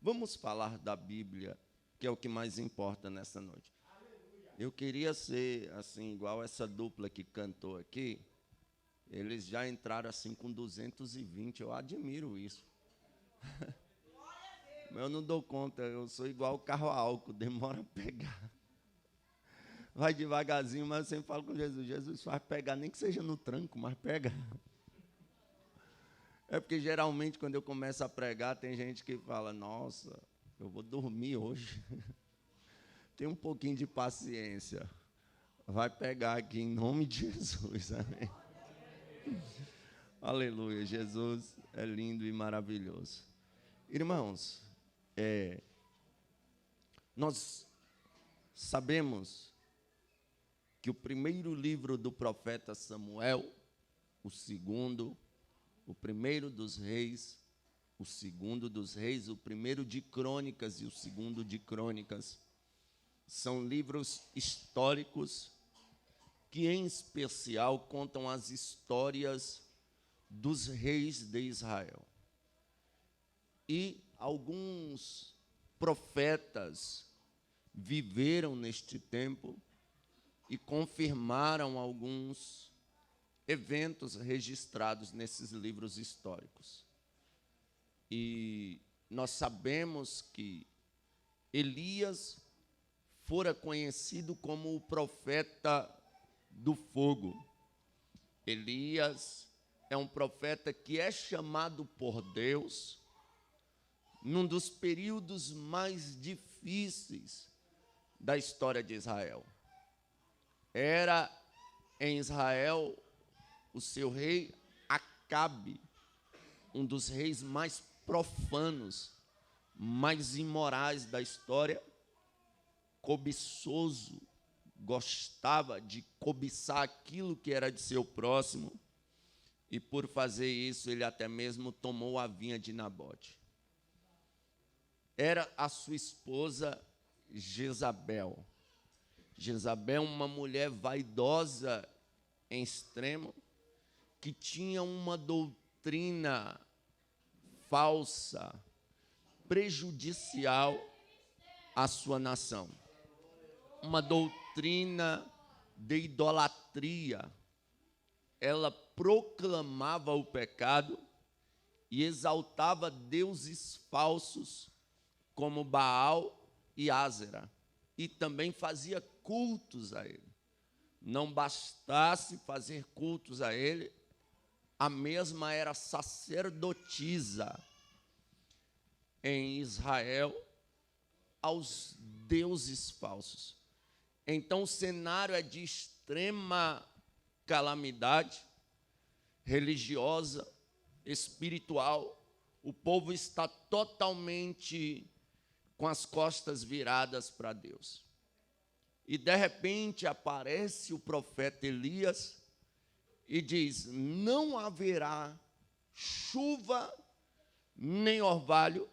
Vamos falar da Bíblia, que é o que mais importa nessa noite. Eu queria ser assim, igual essa dupla que cantou aqui. Eles já entraram assim com 220, eu admiro isso. Eu não dou conta, eu sou igual o carro a álcool, demora a pegar. Vai devagarzinho, mas eu sempre falo com Jesus, Jesus faz pegar, nem que seja no tranco, mas pega. É porque geralmente quando eu começo a pregar, tem gente que fala, nossa, eu vou dormir hoje. Tem um pouquinho de paciência. Vai pegar aqui em nome de Jesus, amém? Aleluia, Jesus é lindo e maravilhoso. Irmãos, nós sabemos que o primeiro livro do profeta Samuel, o segundo, o primeiro dos reis, o segundo dos reis, o primeiro de crônicas e o segundo de crônicas, são livros históricos que, em especial, contam as histórias dos reis de Israel. E alguns profetas viveram neste tempo e confirmaram alguns eventos registrados nesses livros históricos. E nós sabemos que Elias fora conhecido como o profeta do fogo. Elias é um profeta que é chamado por Deus num dos períodos mais difíceis da história de Israel. Era em Israel o seu rei Acabe, um dos reis mais profanos, mais imorais da história, cobiçoso, gostava de cobiçar aquilo que era de seu próximo, e por fazer isso ele até mesmo tomou a vinha de Nabote. Era a sua esposa Jezabel. Jezabel, uma mulher vaidosa em extremo, que tinha uma doutrina falsa, prejudicial à sua nação. Uma doutrina de idolatria. Ela proclamava o pecado e exaltava deuses falsos como Baal e Ázera, e também fazia cultos a ele. Não bastasse fazer cultos a ele, a mesma era sacerdotisa em Israel aos deuses falsos. Então o cenário é de extrema calamidade religiosa, espiritual. O povo está totalmente com as costas viradas para Deus. E de repente aparece o profeta Elias e diz: não haverá chuva nem orvalho,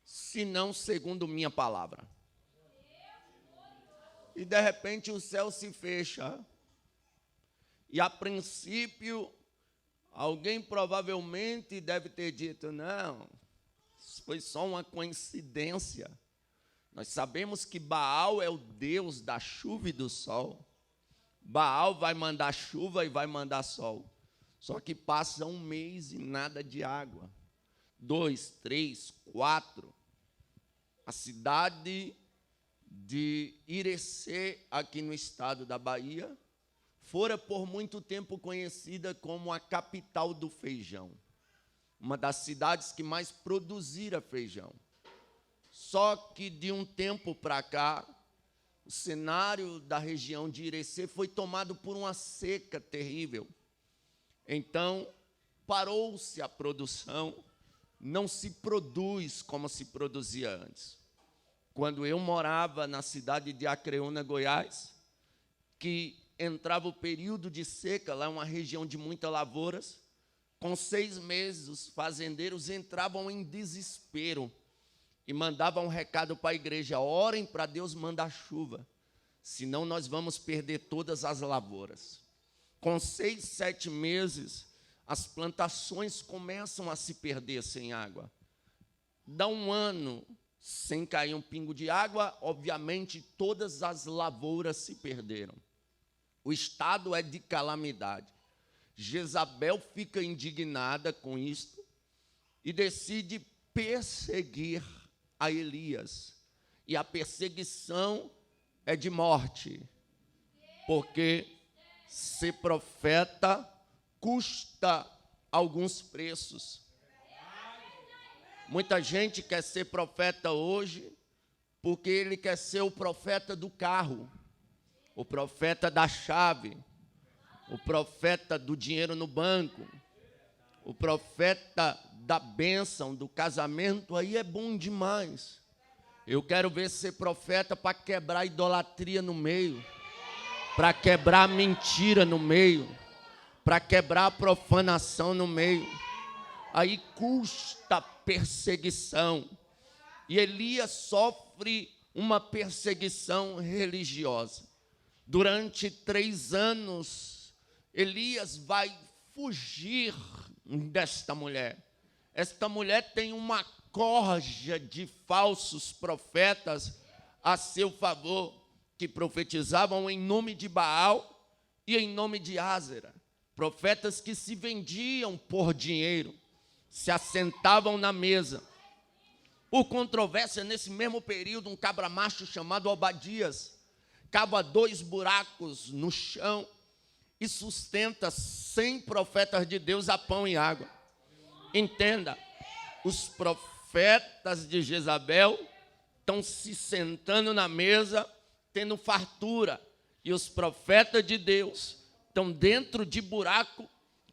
senão segundo minha palavra. E de repente o céu se fecha. E a princípio, alguém provavelmente deve ter dito: não, isso foi só uma coincidência. Nós sabemos que Baal é o deus da chuva e do sol. Baal vai mandar chuva e vai mandar sol. Só que passa um mês e nada de água. 2, 3, 4. A cidade de Irecê, aqui no estado da Bahia, fora por muito tempo conhecida como a capital do feijão. Uma das cidades que mais produzira feijão. Só que de um tempo para cá, o cenário da região de Irecê foi tomado por uma seca terrível. Então, parou-se a produção, não se produz como se produzia antes. Quando eu morava na cidade de Acreúna, Goiás, que entrava o período de seca, lá é uma região de muitas lavouras, com 6 meses os fazendeiros entravam em desespero e mandavam um recado para a igreja: orem para Deus mandar chuva, senão nós vamos perder todas as lavouras. Com 6, 7 meses, as plantações começam a se perder sem água. Dá um ano, sem cair um pingo de água, obviamente todas as lavouras se perderam. O estado é de calamidade. Jezabel fica indignada com isto e decide perseguir a Elias. E a perseguição é de morte, porque ser profeta custa alguns preços. Muita gente quer ser profeta hoje porque ele quer ser o profeta do carro, o profeta da chave, o profeta do dinheiro no banco, o profeta da bênção, do casamento. Aí é bom demais. Eu quero ver ser profeta para quebrar a idolatria no meio, para quebrar a mentira no meio, para quebrar a profanação no meio. Aí custa perseguição. E Elias sofre uma perseguição religiosa. Durante 3 anos, Elias vai fugir desta mulher. Esta mulher tem uma corja de falsos profetas a seu favor, que profetizavam em nome de Baal e em nome de Ázera. Profetas que se vendiam por dinheiro, se assentavam na mesa. Por controvérsia, nesse mesmo período, um cabra macho chamado Obadias cava 2 buracos no chão e sustenta 100 profetas de Deus a pão e água. Entenda, os profetas de Jezabel estão se sentando na mesa, tendo fartura, e os profetas de Deus estão dentro de buraco,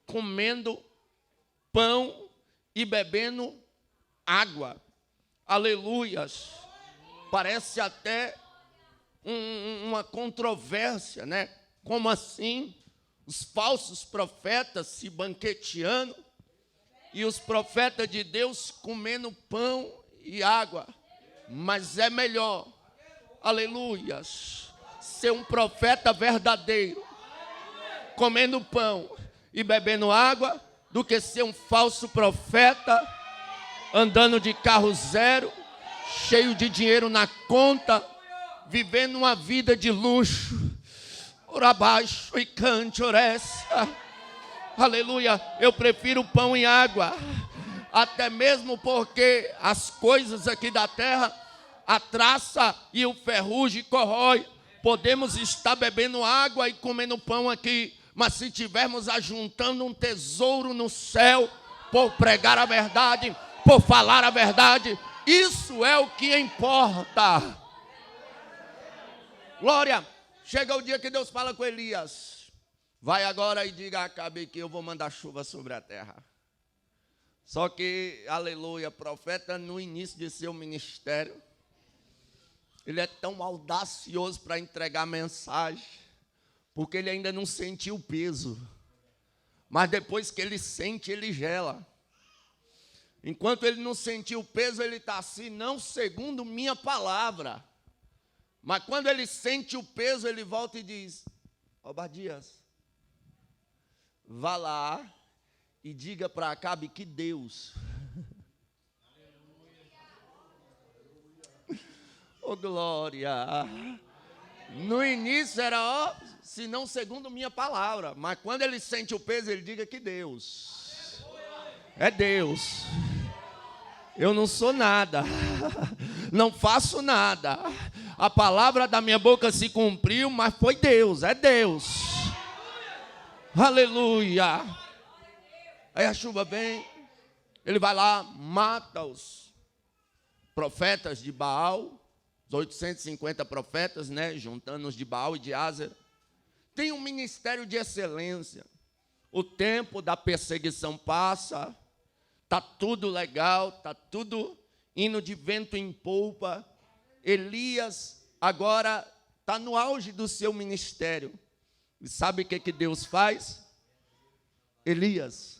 comendo pão e bebendo água. Aleluias. Parece até uma controvérsia, né? Como assim? Os falsos profetas se banqueteando e os profetas de Deus comendo pão e água. Mas é melhor, aleluias, ser um profeta verdadeiro, comendo pão e bebendo água, do que ser um falso profeta, andando de carro zero, cheio de dinheiro na conta, vivendo uma vida de luxo. Ora abaixo e cante oressa. Aleluia, eu prefiro pão e água, até mesmo porque as coisas aqui da terra, a traça e o ferrugem corrói. Podemos estar bebendo água e comendo pão aqui, mas se tivermos ajuntando um tesouro no céu, por pregar a verdade, por falar a verdade, isso é o que importa. Glória. Chega o dia que Deus fala com Elias: vai agora e diga a Acabe que eu vou mandar chuva sobre a terra. Só que, aleluia, profeta no início de seu ministério, ele é tão audacioso para entregar a mensagem, porque ele ainda não sentiu o peso. Mas depois que ele sente, ele gela. Enquanto ele não sentiu o peso, ele está assim, não segundo minha palavra. Mas quando ele sente o peso, ele volta e diz: Obadias, vá lá e diga para Acabe que Deus, oh glória, no início era, ó, se não segundo minha palavra, mas quando ele sente o peso, ele diga que Deus, é Deus. Eu não sou nada, não faço nada. A palavra da minha boca se cumpriu, mas foi Deus, é Deus. Aleluia. Aí a chuva vem, ele vai lá, mata os profetas de Baal, os 850 profetas, né, juntando os de Baal e de Ázera. Tem um ministério de excelência. O tempo da perseguição passa, está tudo legal, está tudo indo de vento em polpa. Elias agora está no auge do seu ministério. E sabe o que Deus faz? Elias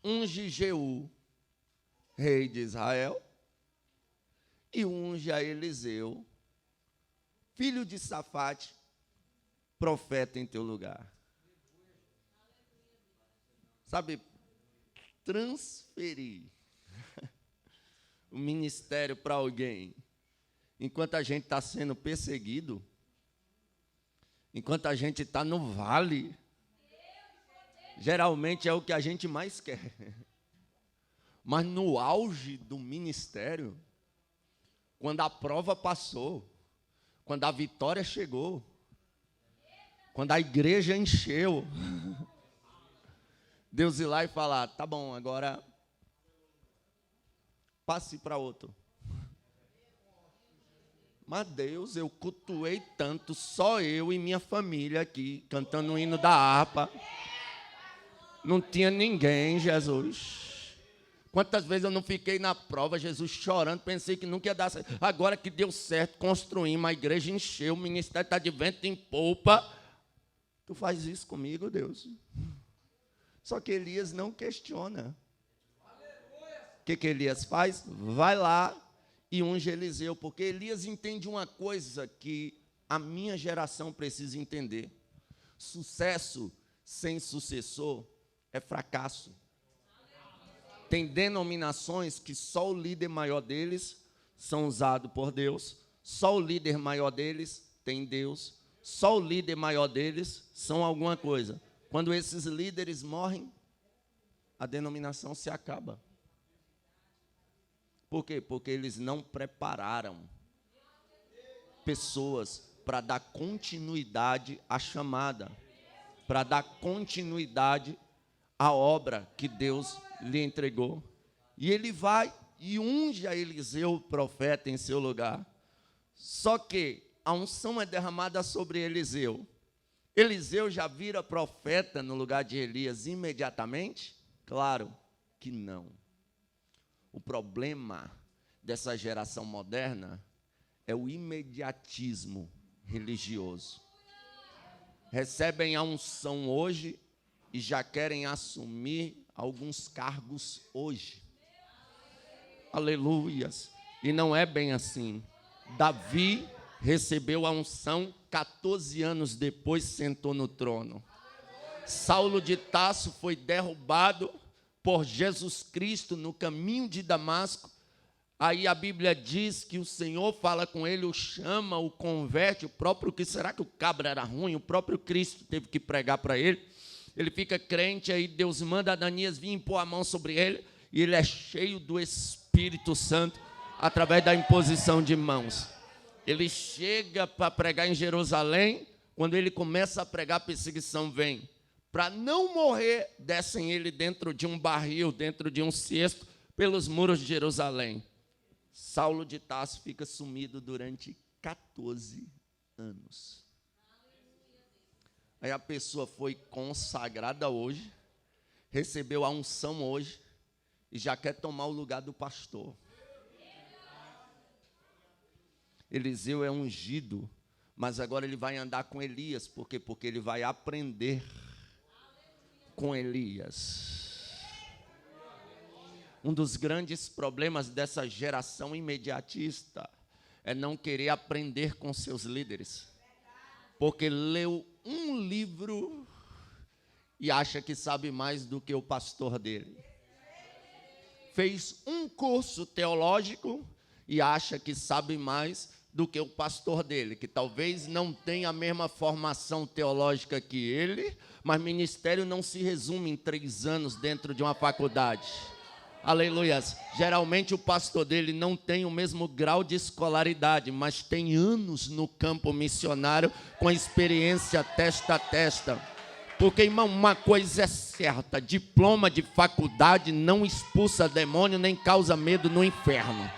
unge Jeú, rei de Israel, e unge a Eliseu, filho de Safate, profeta em teu lugar. Sabe, transferir o ministério para alguém enquanto a gente está sendo perseguido, enquanto a gente está no vale, geralmente é o que a gente mais quer. Mas no auge do ministério, quando a prova passou, quando a vitória chegou, quando a igreja encheu, Deus ir lá e falar, tá bom, agora passe para outro. Mas Deus, eu cultuei tanto, só eu e minha família aqui, cantando o hino da harpa. Não tinha ninguém, Jesus. Quantas vezes eu não fiquei na prova, Jesus chorando, pensei que nunca ia dar certo. Agora que deu certo, construímos, a igreja encheu, o ministério está de vento em polpa. Tu faz isso comigo, Deus? Só que Elias não questiona. O que Elias faz? Vai lá e unge Eliseu, porque Elias entende uma coisa que a minha geração precisa entender. Sucesso sem sucessor é fracasso. Tem denominações que só o líder maior deles são usados por Deus, só o líder maior deles tem Deus, só o líder maior deles são alguma coisa. Quando esses líderes morrem, a denominação se acaba. Por quê? Porque eles não prepararam pessoas para dar continuidade à chamada, para dar continuidade à obra que Deus lhe entregou. E ele vai e unge a Eliseu, o profeta, em seu lugar. Só que a unção é derramada sobre Eliseu. Eliseu já vira profeta no lugar de Elias imediatamente? Claro que não. O problema dessa geração moderna é o imediatismo religioso. Recebem a unção hoje e já querem assumir alguns cargos hoje. Aleluias. E não é bem assim. Davi recebeu a unção 14 anos depois, sentou no trono. Saulo de Tarso foi derrubado por Jesus Cristo no caminho de Damasco. Aí a Bíblia diz que o Senhor fala com ele, o chama, o converte, o próprio que será que o cabra era ruim? O próprio Cristo teve que pregar para ele. Ele fica crente, aí Deus manda Ananias vir impor a mão sobre ele, e ele é cheio do Espírito Santo através da imposição de mãos. Ele chega para pregar em Jerusalém, quando ele começa a pregar, a perseguição vem. Para não morrer, descem ele dentro de um barril, dentro de um cesto, pelos muros de Jerusalém. Saulo de Tarso fica sumido durante 14 anos. Aí a pessoa foi consagrada hoje, recebeu a unção hoje, e já quer tomar o lugar do pastor. Eliseu é ungido, mas agora ele vai andar com Elias. Por quê? Porque ele vai aprender com Elias. Um dos grandes problemas dessa geração imediatista é não querer aprender com seus líderes. Porque leu um livro e acha que sabe mais do que o pastor dele. Fez um curso teológico e acha que sabe mais do que o pastor dele, que talvez não tenha a mesma formação teológica que ele, mas ministério não se resume em 3 anos dentro de uma faculdade. Aleluias. Geralmente o pastor dele não tem o mesmo grau de escolaridade, mas tem anos no campo missionário com experiência testa a testa. Porque, irmão, uma coisa é certa, diploma de faculdade não expulsa demônio nem causa medo no inferno.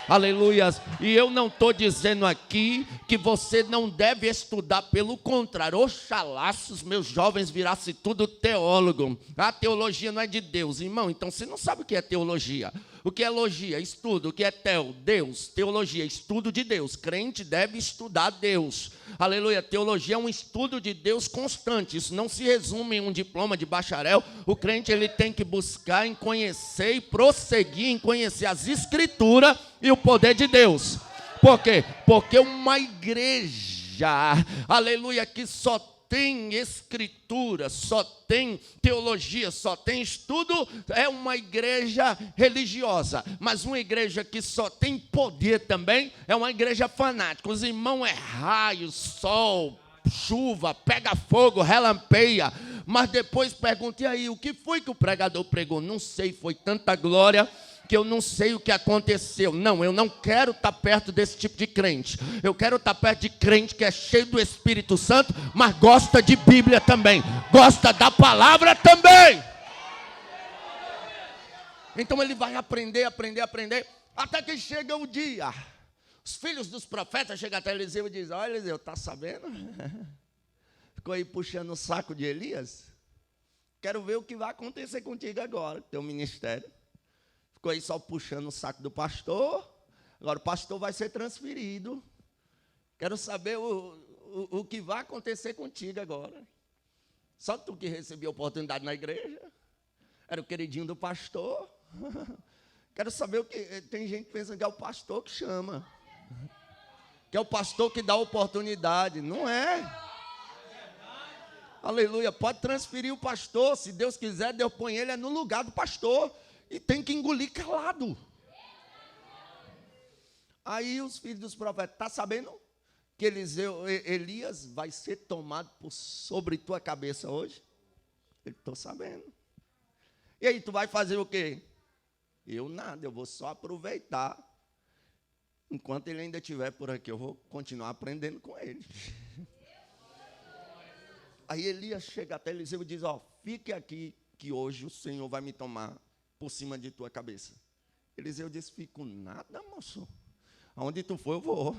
Aleluias. E eu não estou dizendo aqui que você não deve estudar, pelo contrário, oxalá se os meus jovens virassem tudo teólogo. A teologia não é de Deus, irmão, então você não sabe o que é teologia. O que é logia? Estudo. O que é Deus. Teologia, estudo de Deus. Crente deve estudar Deus. Aleluia. Teologia é um estudo de Deus constante. Isso não se resume em um diploma de bacharel. O crente ele tem que buscar em conhecer e prosseguir em conhecer as Escrituras e o poder de Deus. Por quê? Porque uma igreja, aleluia, que só tem escritura, só tem teologia, só tem estudo, é uma igreja religiosa. Mas uma igreja que só tem poder também é uma igreja fanática. Os irmãos é raio, sol, chuva, pega fogo, relampeia. Mas depois pergunta, e aí, o que foi que o pregador pregou? Não sei, foi tanta glória que eu não sei o que aconteceu. Não, eu não quero estar perto desse tipo de crente. Eu quero estar perto de crente que é cheio do Espírito Santo, mas gosta de Bíblia também, gosta da palavra também. Então ele vai aprender, até que chega o dia. Os filhos dos profetas chegam até Eliseu e dizem, olha Eliseu, está sabendo? Ficou aí puxando o saco de Elias? Quero ver o que vai acontecer contigo agora, teu ministério. Ficou aí só puxando o saco do pastor. Agora o pastor vai ser transferido. Quero saber o que vai acontecer contigo agora. Só tu que recebeu oportunidade na igreja. Era o queridinho do pastor. Quero saber o que... Tem gente que pensa que é o pastor que chama. Que é o pastor que dá oportunidade. Não é. Aleluia. Pode transferir o pastor. Se Deus quiser, Deus põe ele no lugar do pastor. E tem que engolir calado. Aí os filhos dos profetas, está sabendo que Elias vai ser tomado sobre tua cabeça hoje? Ele, estou sabendo. E aí, tu vai fazer o quê? Eu nada, eu vou só aproveitar. Enquanto ele ainda estiver por aqui, eu vou continuar aprendendo com ele. Aí Elias chega até Eliseu e diz, ó, fique aqui, que hoje o Senhor vai me tomar por cima de tua cabeça. Eliseu disse, fico nada, moço. Aonde tu for, eu vou.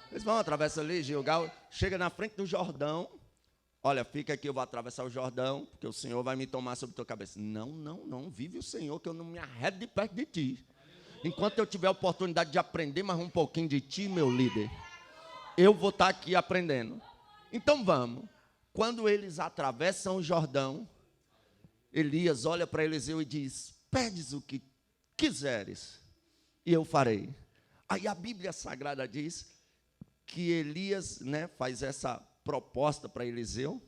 Eles vão, atravessa ali, Gilgal, chega na frente do Jordão. Olha, fica aqui, eu vou atravessar o Jordão, porque o Senhor vai me tomar sobre tua cabeça. Não, vive o Senhor, que eu não me arredo de perto de ti. Enquanto eu tiver a oportunidade de aprender mais um pouquinho de ti, meu líder, eu vou estar aqui aprendendo. Então vamos. Quando eles atravessam o Jordão, Elias olha para Eliseu e diz, pedes o que quiseres, e eu farei. Aí a Bíblia Sagrada diz que Elias, faz essa proposta para Eliseu,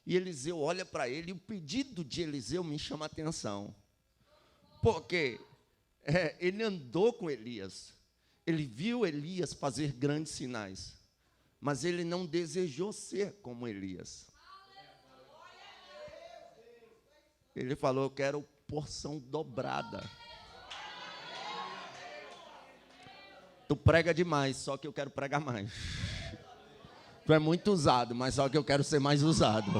e Eliseu olha para ele, e o pedido de Eliseu me chama a atenção, porque ele andou com Elias, ele viu Elias fazer grandes sinais, mas ele não desejou ser como Elias. Ele falou, eu quero porção dobrada. Tu prega demais, só que eu quero pregar mais. Tu é muito usado, mas só que eu quero ser mais usado.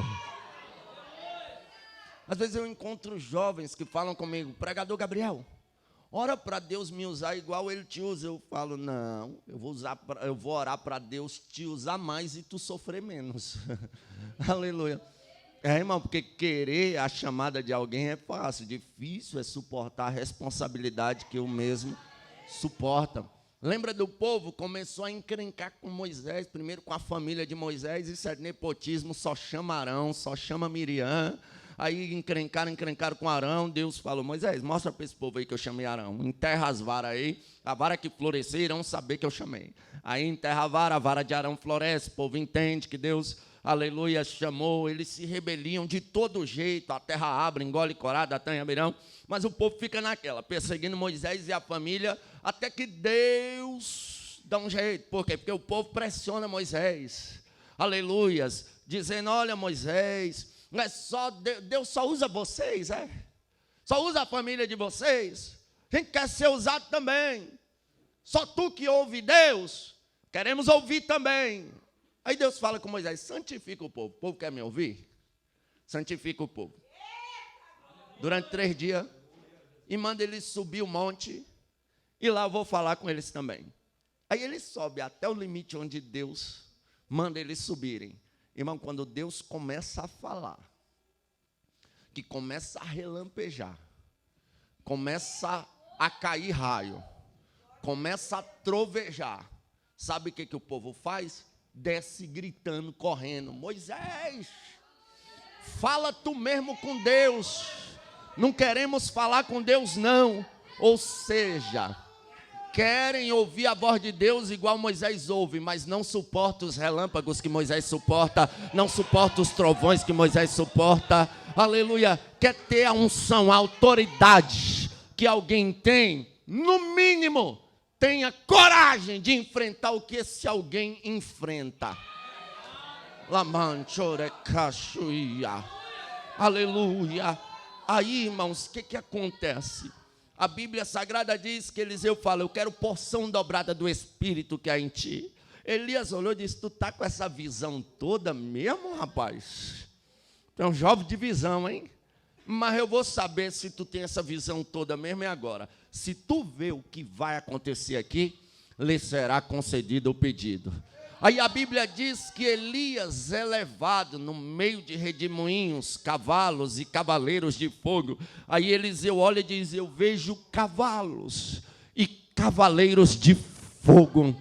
Às vezes eu encontro jovens que falam comigo, pregador Gabriel, ora para Deus me usar igual ele te usa. Eu falo, não, eu vou orar para Deus te usar mais e tu sofrer menos. Aleluia. Irmão, porque querer a chamada de alguém é fácil, difícil é suportar a responsabilidade que o mesmo suporta. Lembra do povo? Começou a encrencar com Moisés, primeiro com a família de Moisés, isso é nepotismo, só chama Arão, só chama Miriam. Aí encrencaram com Arão, Deus falou, Moisés, mostra para esse povo aí que eu chamei Arão, enterra as varas aí, a vara que florescer irão saber que eu chamei. Aí enterra a vara de Arão floresce, o povo entende que Deus... Aleluia, chamou, eles se rebeliam de todo jeito, a terra abre, engole Corá, Datã e Abirão, mas o povo fica naquela, perseguindo Moisés e a família, até que Deus dá um jeito. Por quê? Porque o povo pressiona Moisés, aleluias, dizendo, olha Moisés, não é só Deus só usa vocês, só usa a família de vocês, a gente quer ser usado também, só tu que ouve Deus, queremos ouvir também. Aí Deus fala com Moisés, santifica o povo quer me ouvir? Santifica o povo. Durante 3 dias, e manda eles subir o monte, e lá eu vou falar com eles também. Aí eles sobem até o limite onde Deus manda eles subirem. Irmão, quando Deus começa a falar, que começa a relampejar, começa a cair raio, começa a trovejar, sabe o que o povo faz? Desce gritando, correndo, Moisés, fala tu mesmo com Deus, não queremos falar com Deus não. Ou seja, querem ouvir a voz de Deus igual Moisés ouve, mas não suporta os relâmpagos que Moisés suporta, não suporta os trovões que Moisés suporta. Aleluia. Quer ter a unção, a autoridade que alguém tem, no mínimo, tenha coragem de enfrentar o que esse alguém enfrenta. Aleluia. Aí, irmãos, o que acontece? A Bíblia Sagrada diz que Eliseu fala: eu quero porção dobrada do Espírito que há em ti. Elias olhou e disse: tu está com essa visão toda mesmo, rapaz? Tu é um jovem de visão, hein? Mas eu vou saber se tu tem essa visão toda mesmo é agora. Se tu vê o que vai acontecer aqui, lhe será concedido o pedido. Aí a Bíblia diz que Elias é levado no meio de redemoinhos, cavalos e cavaleiros de fogo. Aí Eliseu olha e diz: eu vejo cavalos e cavaleiros de fogo.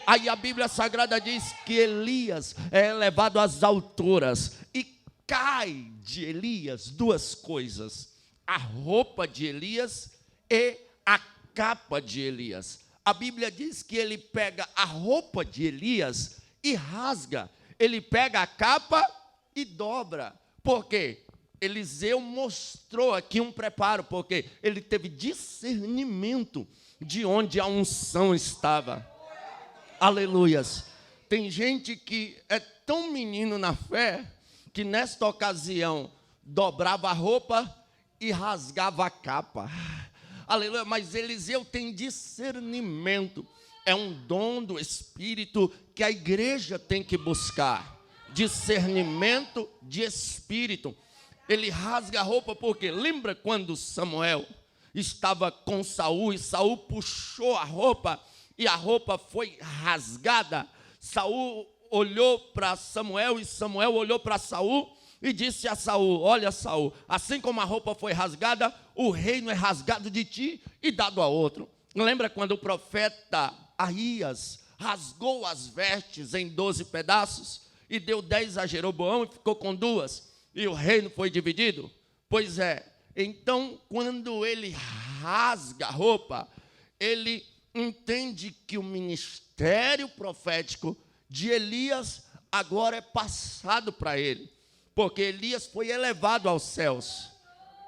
Aí a Bíblia Sagrada diz que Elias é levado às alturas e cai de Elias duas coisas: a roupa de Elias e a capa de Elias. A Bíblia diz que ele pega a roupa de Elias e rasga. Ele pega a capa e dobra. Por quê? Eliseu mostrou aqui um preparo, porque ele teve discernimento de onde a unção estava. Aleluias. Tem gente que é tão menino na fé que nesta ocasião dobrava a roupa e rasgava a capa. Aleluia, mas Eliseu tem discernimento. É um dom do Espírito que a igreja tem que buscar. Discernimento de Espírito. Ele rasga a roupa porque lembra quando Samuel estava com Saul e Saul puxou a roupa e a roupa foi rasgada? Saul olhou para Samuel e Samuel olhou para Saul e disse a Saul: olha, Saul, assim como a roupa foi rasgada, o reino é rasgado de ti e dado a outro. Lembra quando o profeta Ahias rasgou as vestes em 12 pedaços e deu 10 a Jeroboão e ficou com 2 e o reino foi dividido? Pois é, então quando ele rasga a roupa, ele entende que o ministério profético de Elias agora é passado para ele. Porque Elias foi elevado aos céus.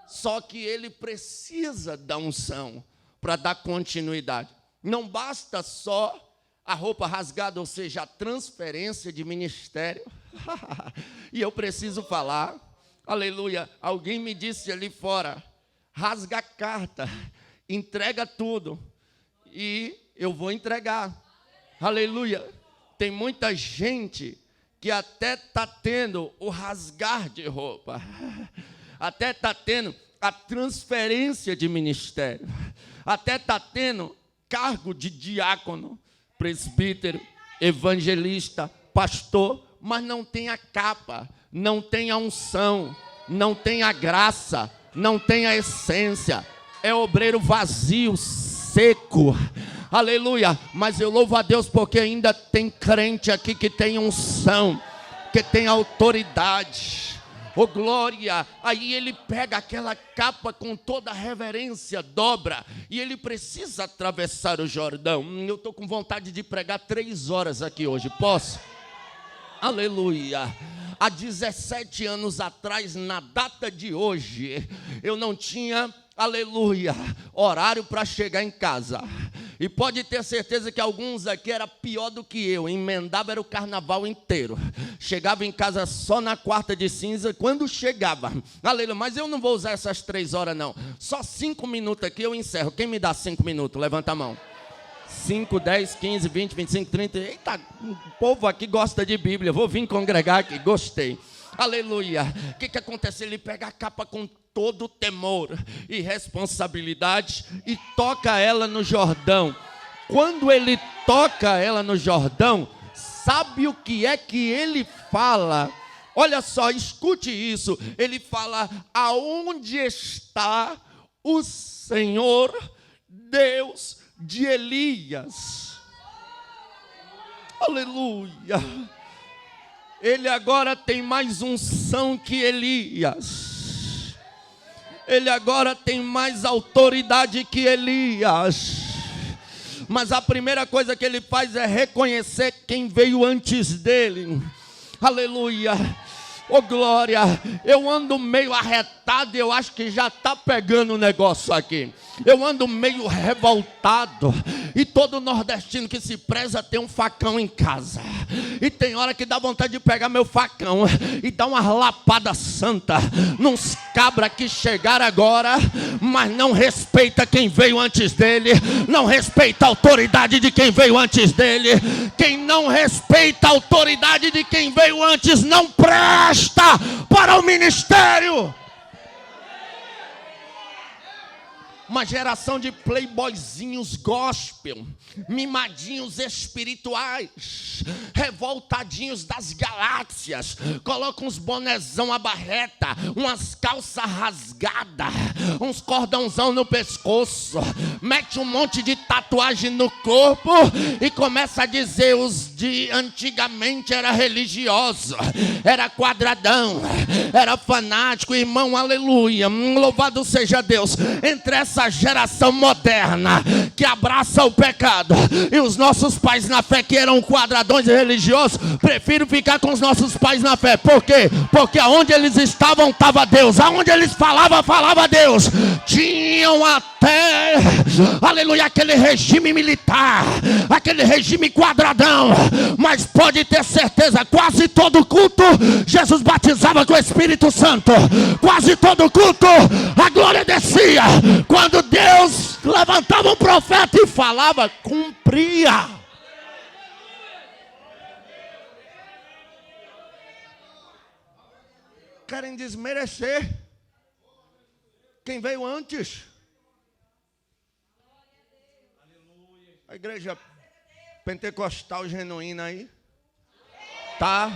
Só que ele precisa da unção para dar continuidade. Não basta só a roupa rasgada, ou seja, a transferência de ministério. E eu preciso falar, aleluia, alguém me disse ali fora: rasga a carta, entrega tudo. E eu vou entregar. Aleluia. Tem muita gente que até está tendo o rasgar de roupa, até está tendo a transferência de ministério, até está tendo cargo de diácono, presbítero, evangelista, pastor, mas não tem a capa, não tem a unção, não tem a graça, não tem a essência, é obreiro vazio, seco. Aleluia, mas eu louvo a Deus porque ainda tem crente aqui que tem unção, que tem autoridade. Oh glória, aí ele pega aquela capa com toda a reverência, dobra, e ele precisa atravessar o Jordão. Eu estou com vontade de pregar 3 horas aqui hoje, posso? Aleluia. Há 17 anos atrás, na data de hoje, eu não tinha, aleluia, horário para chegar em casa. E pode ter certeza que alguns aqui era pior do que eu, emendava era o carnaval inteiro. Chegava em casa só na quarta de cinza, quando chegava. Aleluia, mas eu não vou usar essas 3 horas não. Só 5 minutos aqui eu encerro. Quem me dá 5 minutos? Levanta a mão. 5, 10, 15, 20, 25, 30. Eita, o povo aqui gosta de Bíblia. Vou vir congregar aqui, gostei. Aleluia. O que acontece? Ele pega a capa com todo temor e responsabilidade e toca ela no Jordão. Quando ele toca ela no Jordão, sabe o que é que ele fala? Olha só, escute isso. Ele fala: aonde está o Senhor Deus de Elias? Aleluia. Ele agora tem mais unção que Elias. Ele agora tem mais autoridade que Elias. Mas a primeira coisa que ele faz é reconhecer quem veio antes dele. Aleluia. Oh glória, eu ando meio arretado e eu acho que já está pegando o negócio aqui. Eu ando meio revoltado. E todo nordestino que se preza tem um facão em casa. E tem hora que dá vontade de pegar meu facão e dar uma lapada santa nos cabra que chegaram agora, mas não respeita quem veio antes dele. Não respeita a autoridade de quem veio antes dele. Quem não respeita a autoridade de quem veio antes não presta para o ministério. Uma geração de playboyzinhos gospel, mimadinhos espirituais, revoltadinhos das galáxias, colocam uns bonezão à barreta, umas calças rasgadas, uns cordãozão no pescoço, mete um monte de tatuagem no corpo e começa a dizer: os de antigamente era religioso, era quadradão, era fanático. Irmão, aleluia, louvado seja Deus. Entre essa geração moderna que abraça o pecado e os nossos pais na fé que eram quadradões religiosos, prefiro ficar com os nossos pais na fé. Por quê? Porque aonde eles estavam, estava Deus. Aonde eles falavam, falava Deus. Tinham até, aleluia, aquele regime militar, aquele regime quadradão, mas pode ter certeza, quase todo culto Jesus batizava com o Espírito Santo. Quase todo culto a glória descia. Quando Deus levantava um profeta e falava, cumpria. Querem desmerecer quem veio antes. A igreja pentecostal genuína aí tá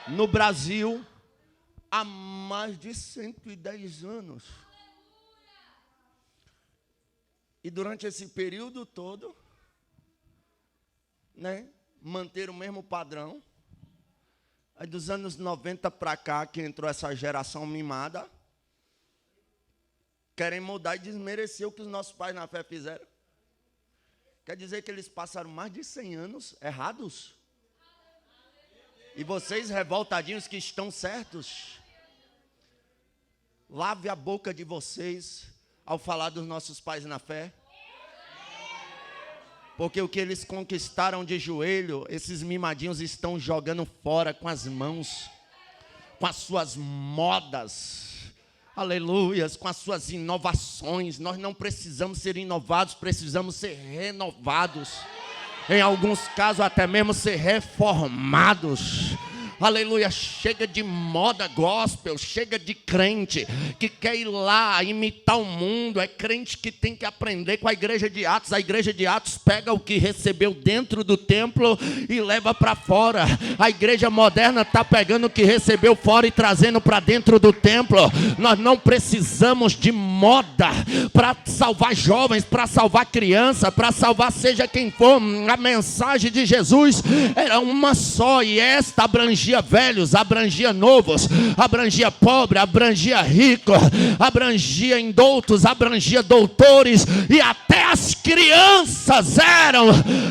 no Brasil há mais de 110 anos. E durante esse período todo, né, manter o mesmo padrão. Aí dos anos 90 para cá, que entrou essa geração mimada, querem mudar e desmerecer o que os nossos pais na fé fizeram. Quer dizer que eles passaram mais de 100 anos errados? E vocês, revoltadinhos que estão certos, lave a boca de vocês ao falar dos nossos pais na fé. Porque o que eles conquistaram de joelho, esses mimadinhos estão jogando fora com as mãos, com as suas modas, aleluias, com as suas inovações. Nós não precisamos ser inovados, precisamos ser renovados. Em alguns casos até mesmo ser reformados. Aleluia, chega de moda gospel, chega de crente que quer ir lá imitar o mundo. É crente que tem que aprender com a igreja de Atos. A igreja de Atos pega o que recebeu dentro do templo e leva para fora. A igreja moderna está pegando o que recebeu fora e trazendo para dentro do templo. Nós não precisamos de moda para salvar jovens, para salvar criança, para salvar seja quem for. A mensagem de Jesus era uma só, e esta abrangia velhos, abrangia novos, abrangia pobre, abrangia rico, abrangia indoutos, abrangia doutores, e até as crianças eram,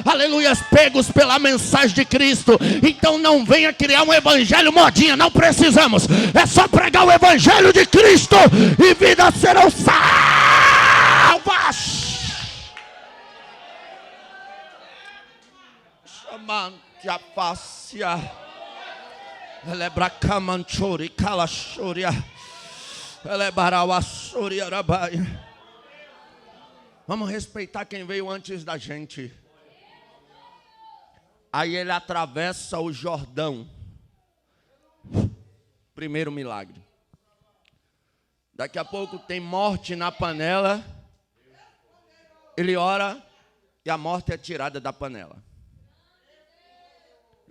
aleluia, pegos pela mensagem de Cristo. Então não venha criar um evangelho modinha, não precisamos, é só pregar o evangelho de Cristo e vidas serão salvas. Chamante a fácia. Vamos respeitar quem veio antes da gente. Aí ele atravessa o Jordão. Primeiro milagre. Daqui a pouco tem morte na panela. Ele ora e a morte é tirada da panela.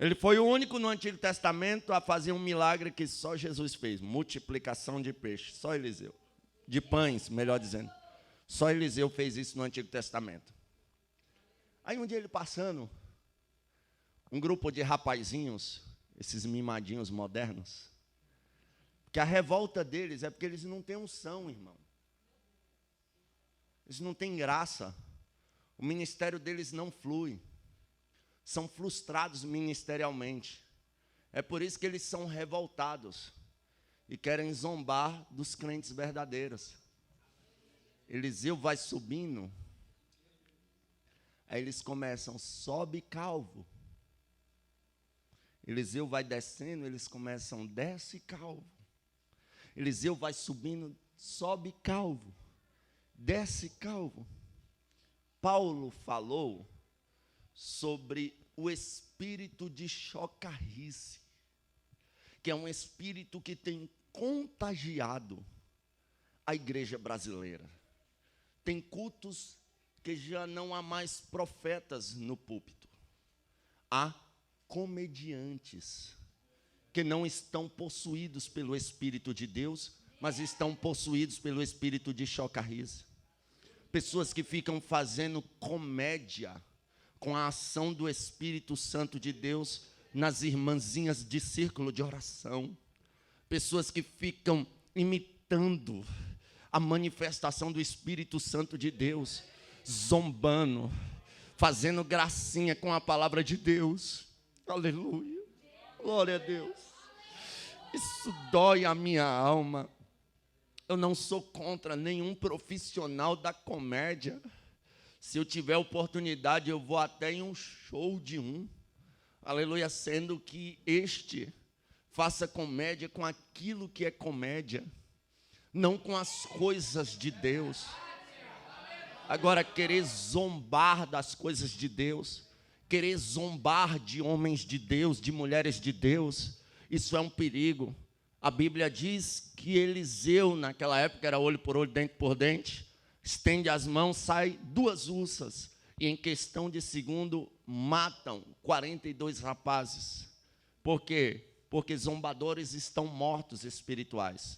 Ele foi o único no Antigo Testamento a fazer um milagre que só Jesus fez. Multiplicação de peixe. Só Eliseu. De pães, melhor dizendo. Só Eliseu fez isso no Antigo Testamento. Aí um dia ele passando, um grupo de rapazinhos, esses mimadinhos modernos, que a revolta deles é porque eles não têm unção, irmão. Eles não têm graça. O ministério deles não flui. São frustrados ministerialmente. É por isso que eles são revoltados e querem zombar dos crentes verdadeiros. Eliseu vai subindo, aí eles começam, sobe calvo. Eliseu vai descendo, eles começam, desce calvo. Eliseu vai subindo, sobe calvo, desce calvo. Paulo falou sobre o espírito de chocarrice, que é um espírito que tem contagiado a igreja brasileira. Tem cultos que já não há mais profetas no púlpito. Há comediantes que não estão possuídos pelo Espírito de Deus, mas estão possuídos pelo espírito de chocarrice. Pessoas que ficam fazendo comédia com a ação do Espírito Santo de Deus nas irmãzinhas de círculo de oração. Pessoas que ficam imitando a manifestação do Espírito Santo de Deus, zombando, fazendo gracinha com a palavra de Deus. Aleluia, glória a Deus. Isso dói a minha alma. Eu não sou contra nenhum profissional da comédia. Se eu tiver oportunidade, eu vou até em um show de um. Aleluia, sendo que este faça comédia com aquilo que é comédia, não com as coisas de Deus. Agora, querer zombar das coisas de Deus, querer zombar de homens de Deus, de mulheres de Deus, isso é um perigo. A Bíblia diz que Eliseu, naquela época, era olho por olho, dente por dente, estende as mãos, sai 2 ursas, e em questão de segundo, matam 42 rapazes. Por quê? Porque zombadores estão mortos espirituais.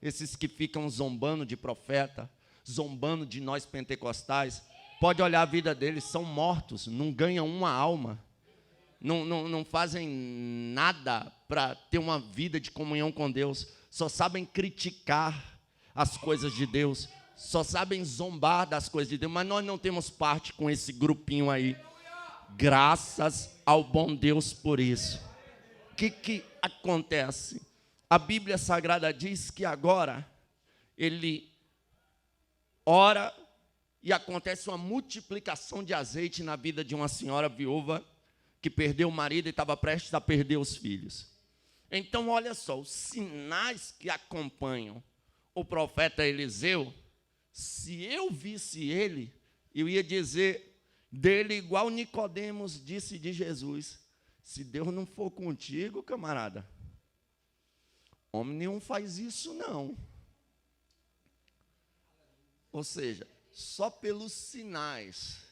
Esses que ficam zombando de profeta, zombando de nós pentecostais, pode olhar a vida deles, são mortos, não ganham uma alma. Não fazem nada para ter uma vida de comunhão com Deus, só sabem criticar as coisas de Deus, só sabem zombar das coisas de Deus, mas nós não temos parte com esse grupinho aí. Graças ao bom Deus por isso. O que acontece? A Bíblia Sagrada diz que agora ele ora e acontece uma multiplicação de azeite na vida de uma senhora viúva que perdeu o marido e estava prestes a perder os filhos. Então, olha só, os sinais que acompanham o profeta Eliseu, se eu visse ele, eu ia dizer dele igual Nicodemos disse de Jesus: se Deus não for contigo, camarada, homem nenhum faz isso não. Ou seja, só pelos sinais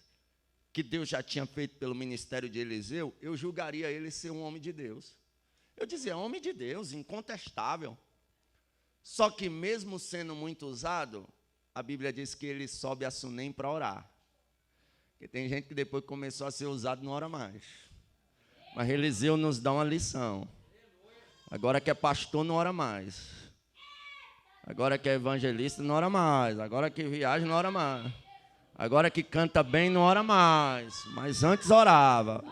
que Deus já tinha feito pelo ministério de Eliseu, eu julgaria ele ser um homem de Deus. Eu dizia, homem de Deus, incontestável. Só que mesmo sendo muito usado, a Bíblia diz que ele sobe a Sunem para orar. Porque tem gente que depois que começou a ser usado não ora mais. Mas Eliseu nos dá uma lição. Agora que é pastor não ora mais. Agora que é evangelista não ora mais. Agora que viaja não ora mais. Agora que canta bem não ora mais. Mas antes orava.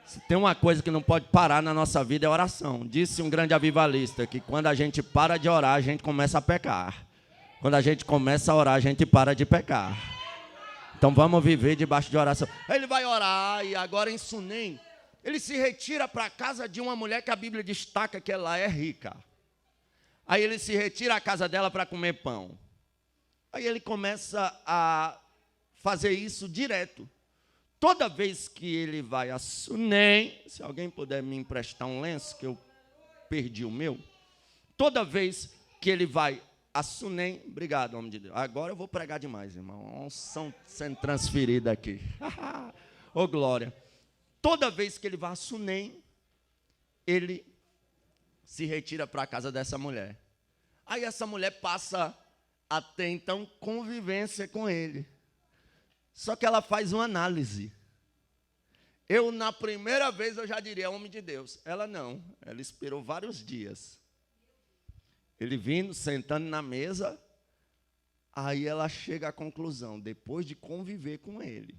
Se tem uma coisa que não pode parar na nossa vida é oração. Disse um grande avivalista que quando a gente para de orar, a gente começa a pecar. Quando a gente começa a orar, a gente para de pecar. Então vamos viver debaixo de oração. Ele vai orar e agora em Sunem, ele se retira para a casa de uma mulher que a Bíblia destaca que ela é rica. Aí ele se retira à casa dela para comer pão. Aí ele começa a fazer isso direto. Toda vez que ele vai a Sunem, se alguém puder me emprestar um lenço, que eu perdi o meu. Toda vez que ele vai a Sunem, obrigado, homem de Deus. Agora eu vou pregar demais, irmão. Uma unção sendo transferida aqui. Ô, glória. Toda vez que ele vai a Sunem, ele se retira para a casa dessa mulher. Aí essa mulher passa até então convivência com ele. Só que ela faz uma análise. Eu, na primeira vez, eu já diria homem de Deus. Ela não, ela esperou vários dias. Ele vindo, sentando na mesa, Aí ela chega à conclusão, depois de conviver com ele.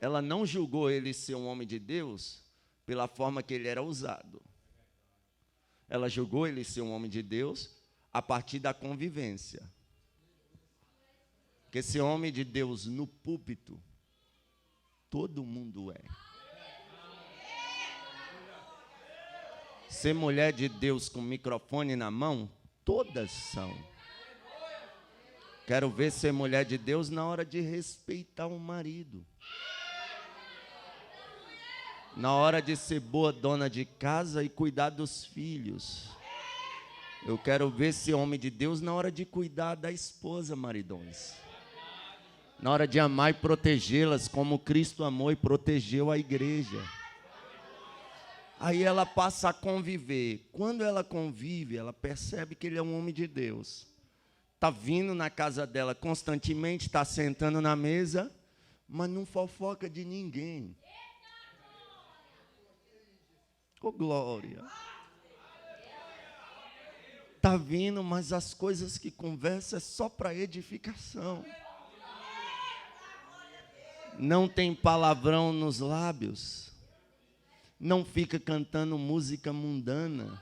Ela não julgou ele ser um homem de Deus pela forma que ele era usado. Ela julgou ele ser um homem de Deus a partir da convivência. Porque ser homem de Deus no púlpito, todo mundo é. Ser mulher de Deus com microfone na mão, todas são. Quero ver ser mulher de Deus na hora de respeitar o marido. Na hora de ser boa dona de casa e cuidar dos filhos. Eu quero ver ser homem de Deus na hora de cuidar da esposa, maridões. Na hora de amar e protegê-las como Cristo amou e protegeu a igreja. Aí ela passa a conviver. Quando ela convive, ela percebe que ele é um homem de Deus. Está vindo na casa dela constantemente, está sentando na mesa, mas não fofoca de ninguém. Oh, glória. Está vindo, mas as coisas que conversa é só para edificação. Não tem palavrão nos lábios. Não fica cantando música mundana.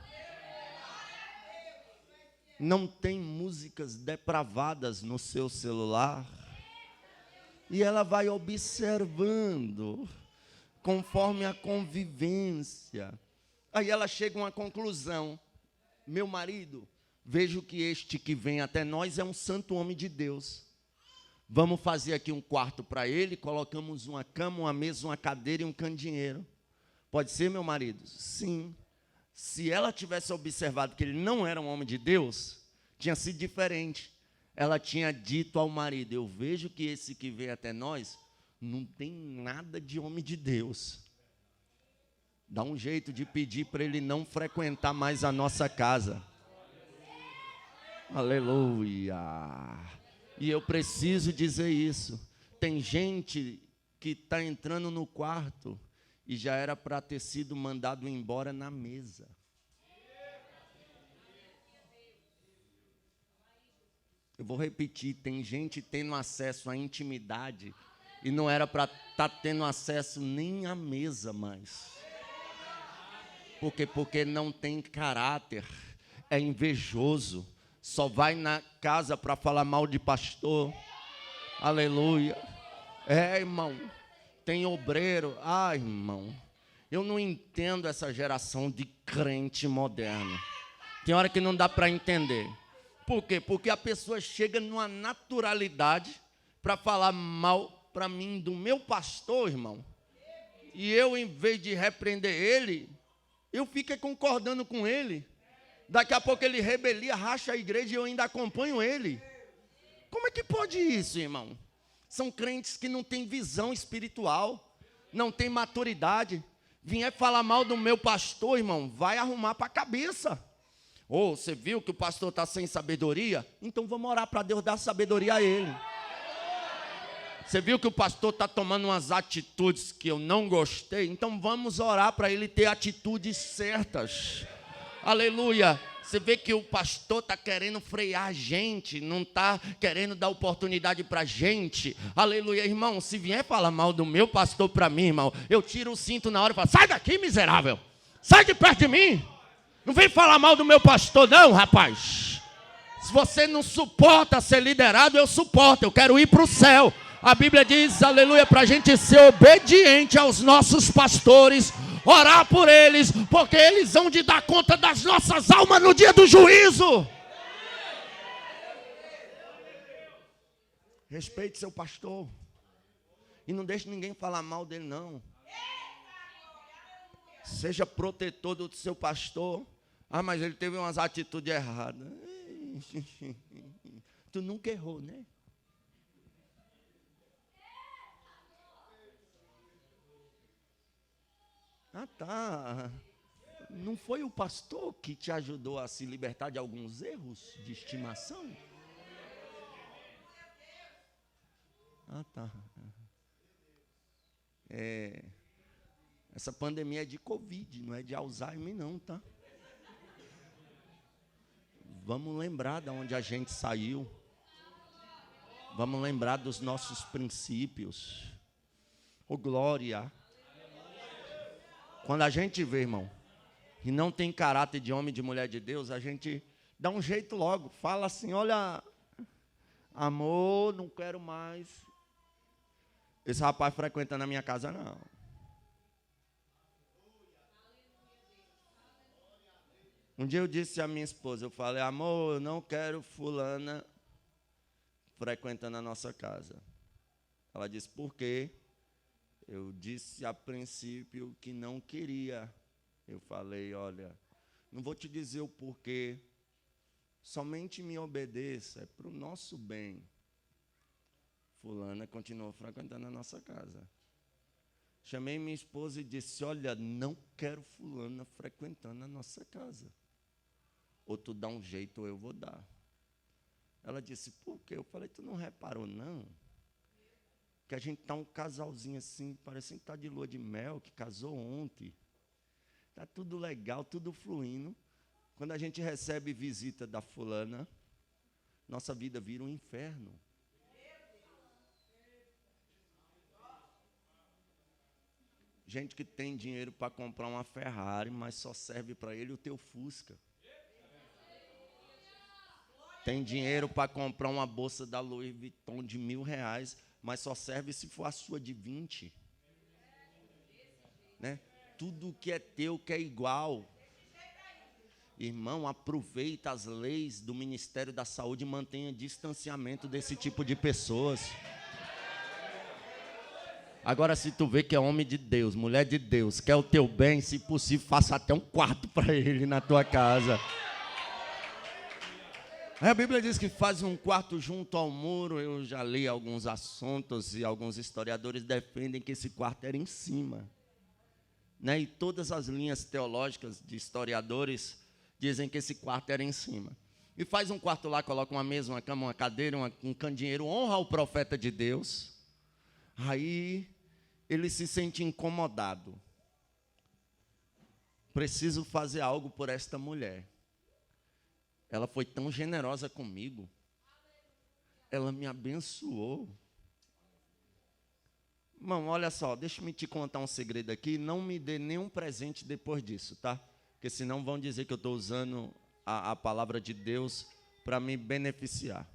Não tem músicas depravadas no seu celular. E ela vai observando, conforme a convivência. Aí ela chega a uma conclusão. Meu marido, vejo que este que vem até nós é um santo homem de Deus. Vamos fazer aqui um quarto para ele, colocamos uma cama, uma mesa, uma cadeira e um candeeiro. Pode ser, meu marido? Sim. Se ela tivesse observado que ele não era um homem de Deus, tinha sido diferente. Ela tinha dito ao marido, eu vejo que esse que veio até nós não tem nada de homem de Deus. Dá um jeito de pedir para ele não frequentar mais a nossa casa. Aleluia. E eu preciso dizer isso. Tem gente que está entrando no quarto e já era para ter sido mandado embora na mesa. Eu vou repetir, tem gente tendo acesso à intimidade e não era para estar tendo acesso nem à mesa mais. Por quê? Porque não tem caráter, é invejoso, só vai na casa para falar mal de pastor. Aleluia. É, irmão. Tem obreiro. Ah, irmão, eu não entendo essa geração de crente moderno. Tem hora que não dá para entender. Por quê? Porque a pessoa chega numa naturalidade para falar mal para mim do meu pastor, irmão. E eu, em vez de repreender ele, eu fico concordando com ele. Daqui a pouco ele rebelia, racha a igreja e eu ainda acompanho ele. Como é que pode isso, irmão? São crentes que não têm visão espiritual, não têm maturidade. Vier falar mal do meu pastor, irmão, vai arrumar para a cabeça. Ou você viu que o pastor está sem sabedoria? Então vamos orar para Deus dar sabedoria a ele. Você viu que o pastor está tomando umas atitudes que eu não gostei? Então vamos orar para ele ter atitudes certas. Aleluia. Você vê que o pastor está querendo frear a gente, não está querendo dar oportunidade para a gente. Aleluia, irmão, se vier falar mal do meu pastor para mim, irmão, eu tiro o cinto na hora e falo, sai daqui, miserável. Sai de perto de mim. Não vem falar mal do meu pastor não, rapaz. Se você não suporta ser liderado, eu suporto, eu quero ir para o céu. A Bíblia diz, aleluia, para a gente ser obediente aos nossos pastores, orar por eles, porque eles vão de dar conta das nossas almas no dia do juízo. Respeite seu pastor. E não deixe ninguém falar mal dele, não. Seja protetor do seu pastor. Ah, mas ele teve umas atitudes erradas. Tu nunca errou, né? Ah, tá. Não foi o pastor que te ajudou a se libertar de alguns erros de estimação? Ah, tá. Essa pandemia é de Covid, não é de Alzheimer, não, tá? Vamos lembrar de onde a gente saiu. Vamos lembrar dos nossos princípios. Ô, glória. Quando a gente vê, irmão, e não tem caráter de homem e de mulher de Deus, a gente dá um jeito logo. Fala assim, olha, amor, não quero mais esse rapaz frequentando a minha casa, não. Um dia eu disse à minha esposa, eu falei, amor, eu não quero fulana frequentando a nossa casa. Ela disse, por quê? Eu disse a princípio que não queria. Eu falei, olha, não vou te dizer o porquê, somente me obedeça, é para o nosso bem. Fulana continuou frequentando a nossa casa. Chamei minha esposa e disse, olha, não quero fulana frequentando a nossa casa. Ou tu dá um jeito ou eu vou dar. Ela disse, por quê? Eu falei, tu não reparou não? Que a gente está um casalzinho assim, parecendo que está de lua de mel, que casou ontem. Está tudo legal, tudo fluindo. Quando a gente recebe visita da fulana, nossa vida vira um inferno. Gente que tem dinheiro para comprar uma Ferrari, mas só serve para ele o teu Fusca. Tem dinheiro para comprar uma bolsa da Louis Vuitton de R$1.000, mas só serve se for a sua de 20. Né? Tudo que é teu que é igual. Irmão, aproveita as leis do Ministério da Saúde e mantenha distanciamento desse tipo de pessoas. Agora, se tu vê que é homem de Deus, mulher de Deus, quer o teu bem, se possível, faça até um quarto para ele na tua casa. Aí a Bíblia diz que faz um quarto junto ao muro. Eu já li alguns assuntos e alguns historiadores defendem que esse quarto era em cima. Né? E todas as linhas teológicas de historiadores dizem que esse quarto era em cima. E faz um quarto lá, coloca uma mesa, uma cama, uma cadeira, um candeeiro, honra o profeta de Deus. Aí ele se sente incomodado. Preciso fazer algo por esta mulher. Ela foi tão generosa comigo. Ela me abençoou. Irmão, olha só, deixa-me te contar um segredo aqui. Não me dê nenhum presente depois disso, tá? Porque senão vão dizer que eu estou usando a palavra de Deus para me beneficiar.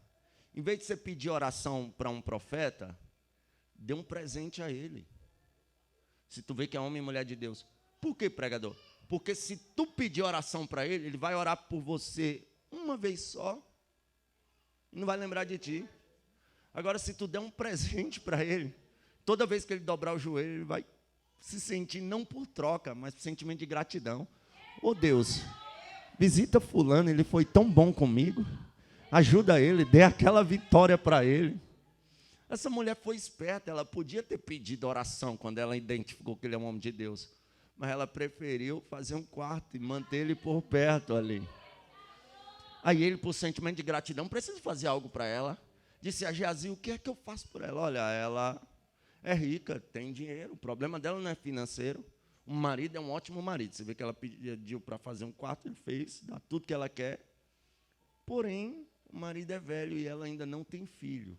Em vez de você pedir oração para um profeta, dê um presente a ele. Se tu vê que é homem e mulher de Deus. Por que, pregador? Porque se tu pedir oração para ele, ele vai orar por você uma vez só e não vai lembrar de ti. Agora, se tu der um presente para ele, toda vez que ele dobrar o joelho, ele vai se sentir não por troca, mas por sentimento de gratidão. Ô Deus, visita fulano, ele foi tão bom comigo. Ajuda ele, dê aquela vitória para ele. Essa mulher foi esperta, ela podia ter pedido oração quando ela identificou que ele é um homem de Deus, mas ela preferiu fazer um quarto e manter ele por perto ali. Aí ele, por sentimento de gratidão, precisa fazer algo para ela. Disse a Geazi, o que é que eu faço por ela? Olha, ela é rica, tem dinheiro, o problema dela não é financeiro. O marido é um ótimo marido. Você vê que ela pediu para fazer um quarto, ele fez, dá tudo que ela quer. Porém, o marido é velho e ela ainda não tem filho.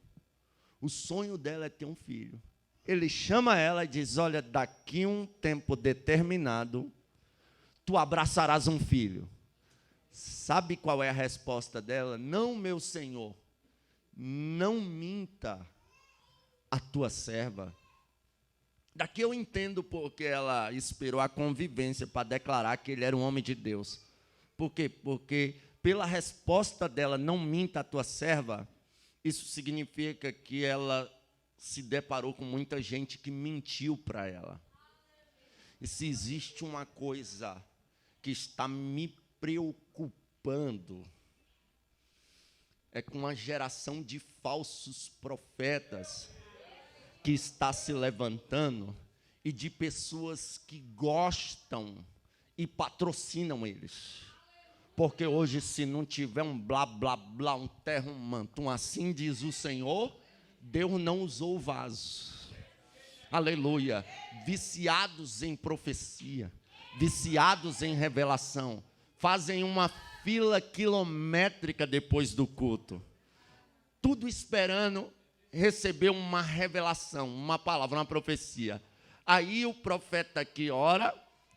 O sonho dela é ter um filho. Ele chama ela e diz, olha, daqui um tempo determinado, tu abraçarás um filho. Sabe qual é a resposta dela? Não, meu senhor, não minta a tua serva. Daqui eu entendo porque ela esperou a convivência para declarar que ele era um homem de Deus. Por quê? Porque pela resposta dela, não minta a tua serva, isso significa que ela se deparou com muita gente que mentiu para ela. E se existe uma coisa que está me preocupando, é com uma geração de falsos profetas que está se levantando e de pessoas que gostam e patrocinam eles. Porque hoje, se não tiver um blá, blá, blá, um terra, um manto, um assim diz o Senhor, Deus não usou o vaso. Aleluia. Viciados em profecia, viciados em revelação, fazem uma fila quilométrica depois do culto. Tudo esperando recebeu uma revelação, uma palavra, uma profecia. Aí o profeta que ora,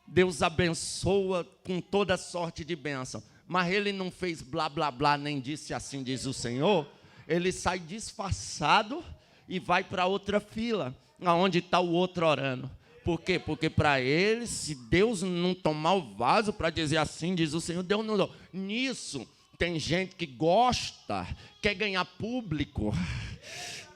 Deus abençoa com toda sorte de bênção. Mas ele não fez blá, blá, blá, nem disse assim diz o Senhor. Ele sai disfarçado e vai para outra fila, onde está o outro orando. Por quê? Porque para ele, se Deus não tomar o vaso para dizer assim diz o Senhor, Deus não dá. Nisso, tem gente que gosta, quer ganhar público,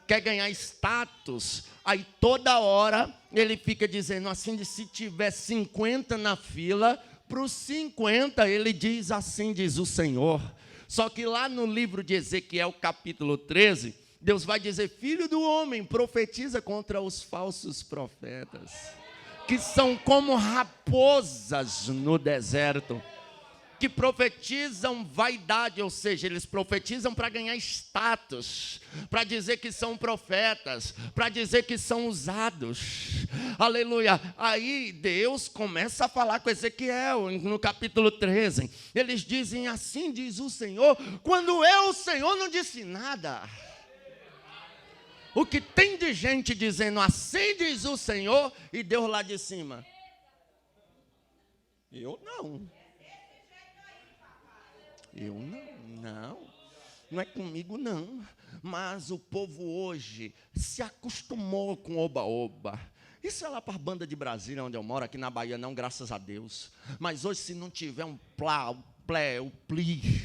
quer ganhar status, aí toda hora ele fica dizendo assim, se tiver 50 na fila, para os 50 ele diz assim, diz o Senhor. Só que lá no livro de Ezequiel, capítulo 13, Deus vai dizer, filho do homem, profetiza contra os falsos profetas, que são como raposas no deserto, que profetizam vaidade, ou seja, eles profetizam para ganhar status, para dizer que são profetas, para dizer que são usados. Aleluia. Aí Deus começa a falar com Ezequiel, no capítulo 13. Eles dizem assim, diz o Senhor, quando eu, o Senhor, não disse nada. O que tem de gente dizendo assim diz o Senhor, e Deus lá de cima. Eu não. Eu não é comigo não, mas o povo hoje se acostumou com oba-oba. Isso é lá para a banda de Brasília, onde eu moro, aqui na Bahia não, graças a Deus. Mas hoje se não tiver um plé, o pli,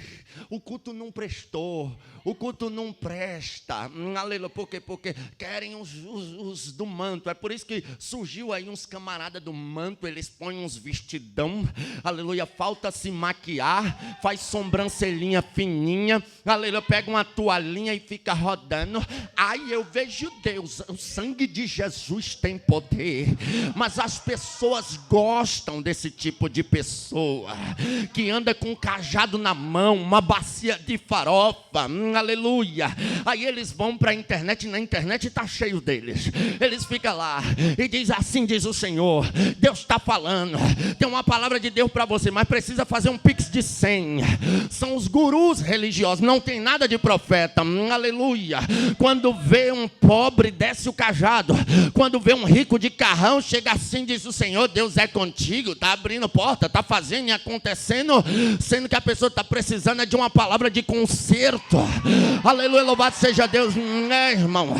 o culto não prestou, o culto não presta, aleluia, por quê? Porque querem os do manto, é por isso que surgiu aí uns camaradas do manto, eles põem uns vestidão, aleluia, falta se maquiar, faz sobrancelhinha fininha, aleluia, pega uma toalhinha e fica rodando, ai eu vejo Deus, o sangue de Jesus tem poder, mas as pessoas gostam desse tipo de pessoa, que anda com um cajado na mão, uma bacia de farofa, aleluia. Aí eles vão para a internet, na internet está cheio deles. Eles ficam lá e diz assim, diz o Senhor, Deus está falando, tem uma palavra de Deus para você, mas precisa fazer um pix de 100. São os gurus religiosos, não tem nada de profeta, aleluia. Quando vê um pobre, desce o cajado. Quando vê um rico de carrão, chega assim, diz o Senhor, Deus é contigo, está abrindo porta, está fazendo e acontecendo, sendo que a pessoa está precisando de uma palavra de conserto. Aleluia, louvado seja Deus, irmão.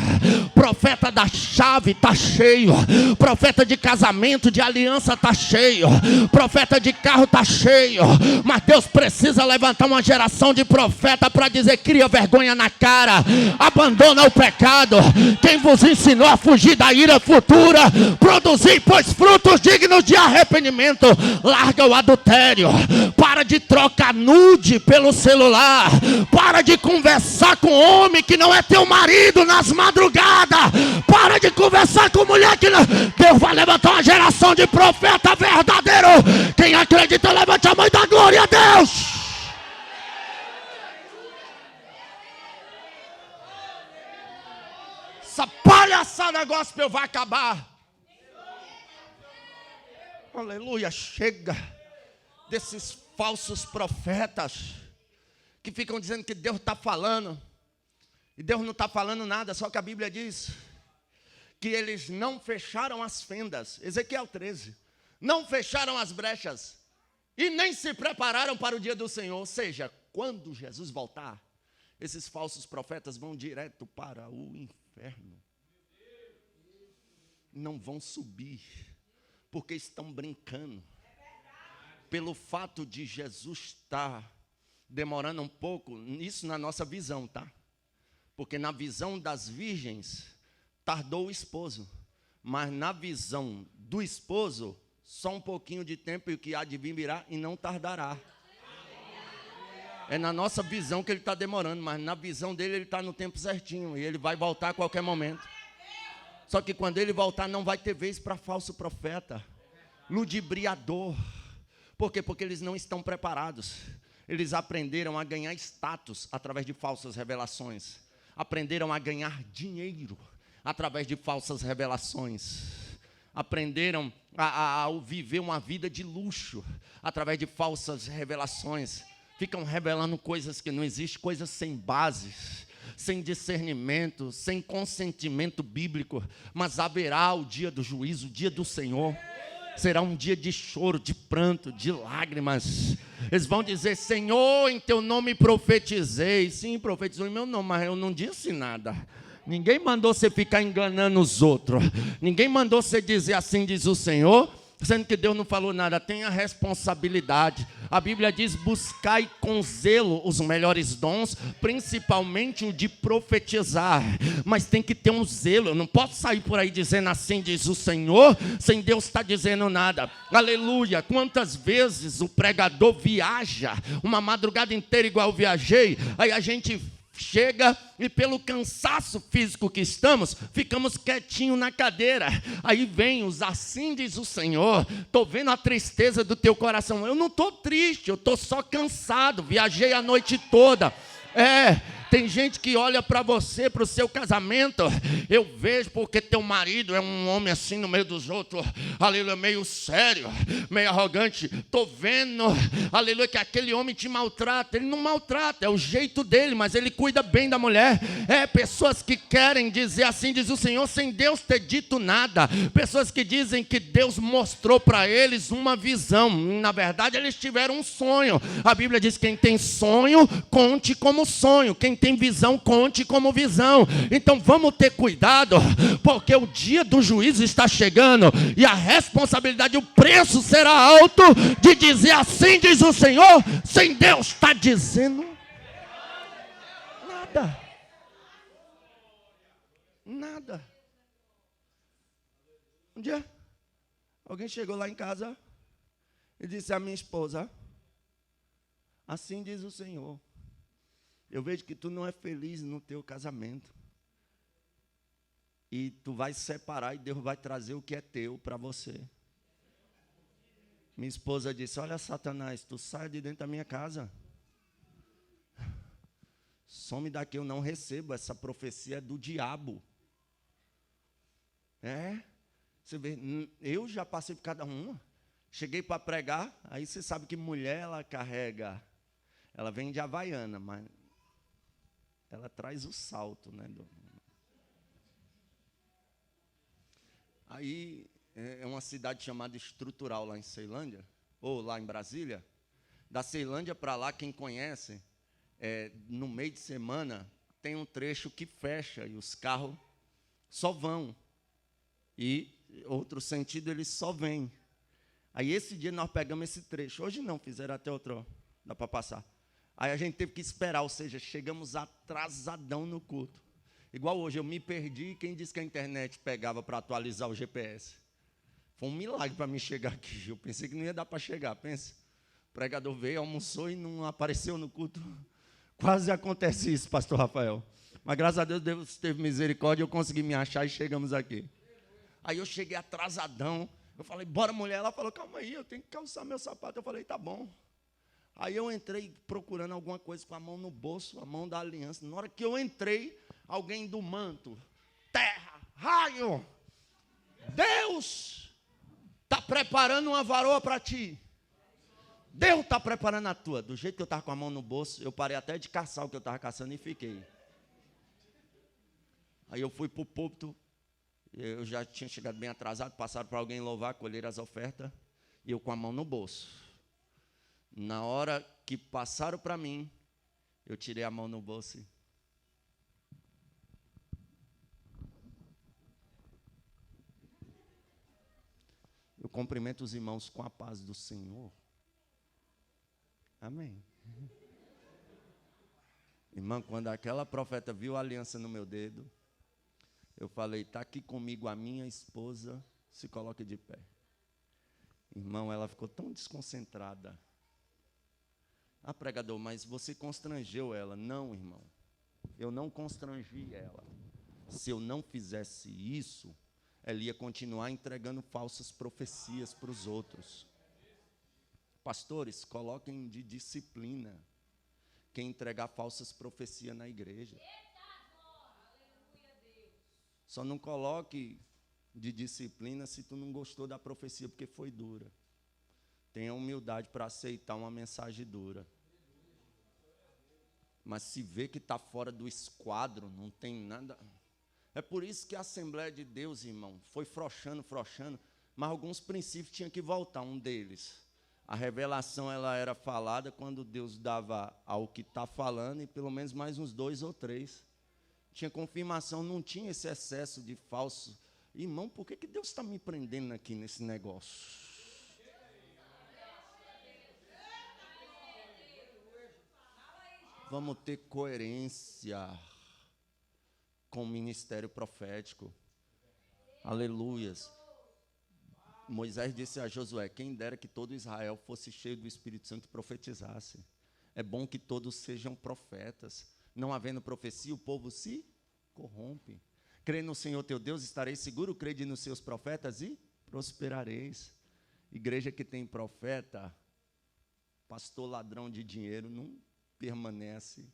Profeta da chave está cheio, profeta de casamento, de aliança está cheio, profeta de carro está cheio, mas Deus precisa levantar uma geração de profeta para dizer, cria vergonha na cara, abandona o pecado, quem vos ensinou a fugir da ira futura, produzir pois frutos dignos de arrependimento, larga o adultério, para de trocar nude pelo celular, para de conversar com homem que não é teu marido nas madrugadas, para de conversar com mulher que não... Deus vai levantar uma geração de profeta verdadeiro. Quem acredita, levante a mão e dá glória a Deus. Essa palhaçada gospel vai acabar. Aleluia, chega desses falsos profetas que ficam dizendo que Deus está falando, e Deus não está falando nada, só que a Bíblia diz que eles não fecharam as fendas, Ezequiel 13, não fecharam as brechas, e nem se prepararam para o dia do Senhor, ou seja, quando Jesus voltar, esses falsos profetas vão direto para o inferno, não vão subir, porque estão brincando, pelo fato de Jesus estar demorando um pouco, isso na nossa visão, tá? Porque na visão das virgens, tardou o esposo. Mas na visão do esposo, só um pouquinho de tempo e o que há de vir virá e não tardará. É na nossa visão que ele está demorando, mas na visão dele ele está no tempo certinho. E ele vai voltar a qualquer momento. Só que quando ele voltar não vai ter vez para falso profeta, ludibriador. Por quê? Porque eles não estão preparados. Eles aprenderam a ganhar status através de falsas revelações. Aprenderam a ganhar dinheiro através de falsas revelações. Aprenderam a viver uma vida de luxo através de falsas revelações. Ficam revelando coisas que não existem, coisas sem bases. sem discernimento, sem consentimento bíblico, mas haverá o dia do juízo, o dia do Senhor. Será um dia de choro, de pranto, de lágrimas. Eles vão dizer: Senhor, em teu nome profetizei. Sim, profetizou em meu nome, mas eu não disse nada. Ninguém mandou você ficar enganando os outros. Ninguém mandou você dizer assim diz o Senhor, sendo que Deus não falou nada. Tenha responsabilidade. A Bíblia diz: buscai com zelo os melhores dons, principalmente o de profetizar. Mas tem que ter um zelo. Eu não posso sair por aí dizendo assim diz o Senhor, sem Deus estar dizendo nada. Aleluia. Quantas vezes o pregador viaja uma madrugada inteira igual eu viajei, aí a gente chega e pelo cansaço físico que estamos, ficamos quietinhos na cadeira. Aí vem os assim diz o Senhor. Estou vendo a tristeza do teu coração. Eu não estou triste, eu estou só cansado. Viajei a noite toda. Tem gente que olha para você, para o seu casamento. Eu vejo porque teu marido é um homem assim no meio dos outros, aleluia, meio sério, meio arrogante. Estou vendo, aleluia, que aquele homem te maltrata. Ele não maltrata, é o jeito dele, mas ele cuida bem da mulher. Pessoas que querem dizer assim diz o Senhor, sem Deus ter dito nada. Pessoas que dizem que Deus mostrou para eles uma visão. Na verdade, eles tiveram um sonho. A Bíblia diz: quem tem sonho, conte como sonho. Quem tem visão, conte como visão. Então vamos ter cuidado, porque o dia do juízo está chegando, e a responsabilidade, o preço será alto de dizer assim diz o Senhor, sem Deus estar dizendo nada. Nada. Um dia, alguém chegou lá em casa e disse à minha esposa: assim diz o Senhor, eu vejo que tu não é feliz no teu casamento. E tu vai se separar e Deus vai trazer o que é teu para você. Minha esposa disse: olha, Satanás, tu sai de dentro da minha casa. Some daqui, eu não recebo. Essa profecia é do diabo. Você vê, eu já passei por cada uma. Cheguei para pregar, aí você sabe que mulher, ela carrega, ela vem de Havaiana, mas ela traz o salto, né? Aí é uma cidade chamada Estrutural, lá em Ceilândia, ou lá em Brasília. Da Ceilândia para lá, quem conhece, no meio de semana, tem um trecho que fecha e os carros só vão. E outro sentido, eles só vêm. Aí esse dia nós pegamos esse trecho. Hoje não, fizeram até outro, dá para passar. Aí a gente teve que esperar, ou seja, chegamos atrasadão no culto. Igual hoje, eu me perdi, quem disse que a internet pegava para atualizar o GPS? Foi um milagre para mim chegar aqui. Eu pensei que não ia dar para chegar, pensa. O pregador veio, almoçou e não apareceu no culto. Quase acontece isso, pastor Rafael. Mas graças a Deus, Deus teve misericórdia, eu consegui me achar e chegamos aqui. Aí eu cheguei atrasadão. Eu falei: bora, mulher. Ela falou: calma aí, eu tenho que calçar meu sapato. Eu falei: tá bom. Aí eu entrei procurando alguma coisa com a mão no bolso, a mão da aliança. Na hora que eu entrei, alguém do manto: terra, raio, Deus está preparando uma varoa para ti. Deus está preparando a tua. Do jeito que eu estava com a mão no bolso, eu parei até de caçar o que eu estava caçando e fiquei. Aí eu fui para o púlpito, eu já tinha chegado bem atrasado, passaram para alguém louvar, colher as ofertas, e eu com a mão no bolso. Na hora que passaram para mim, eu tirei a mão no bolso e... eu cumprimento os irmãos com a paz do Senhor. Amém. Irmã, quando aquela profeta viu a aliança no meu dedo, eu falei: está aqui comigo a minha esposa, se coloque de pé. Irmão, ela ficou tão desconcentrada. Ah, pregador, mas você constrangeu ela. Não, irmão, eu não constrangi ela. Se eu não fizesse isso, ela ia continuar entregando falsas profecias para os outros. Pastores, coloquem de disciplina quem entregar falsas profecias na igreja. Só não coloque de disciplina se tu não gostou da profecia porque foi dura. Tenha humildade para aceitar uma mensagem dura. mas se vê que está fora do esquadro, não tem nada. É por isso que a Assembleia de Deus, irmão, foi frouxando, mas alguns princípios tinham que voltar. Um deles, a revelação ela era falada quando Deus dava ao que está falando, e pelo menos mais uns 2 ou 3. Tinha confirmação, não tinha esse excesso de falso. Irmão, por que Deus está me prendendo aqui nesse negócio? Vamos ter coerência com o ministério profético. Aleluias. Moisés disse a Josué: quem dera que todo Israel fosse cheio do Espírito Santo e profetizasse. É bom que todos sejam profetas. Não havendo profecia, o povo se corrompe. Crê no Senhor teu Deus, estareis seguro. Crede nos seus profetas e prosperareis. Igreja que tem profeta, pastor ladrão de dinheiro, não permanece.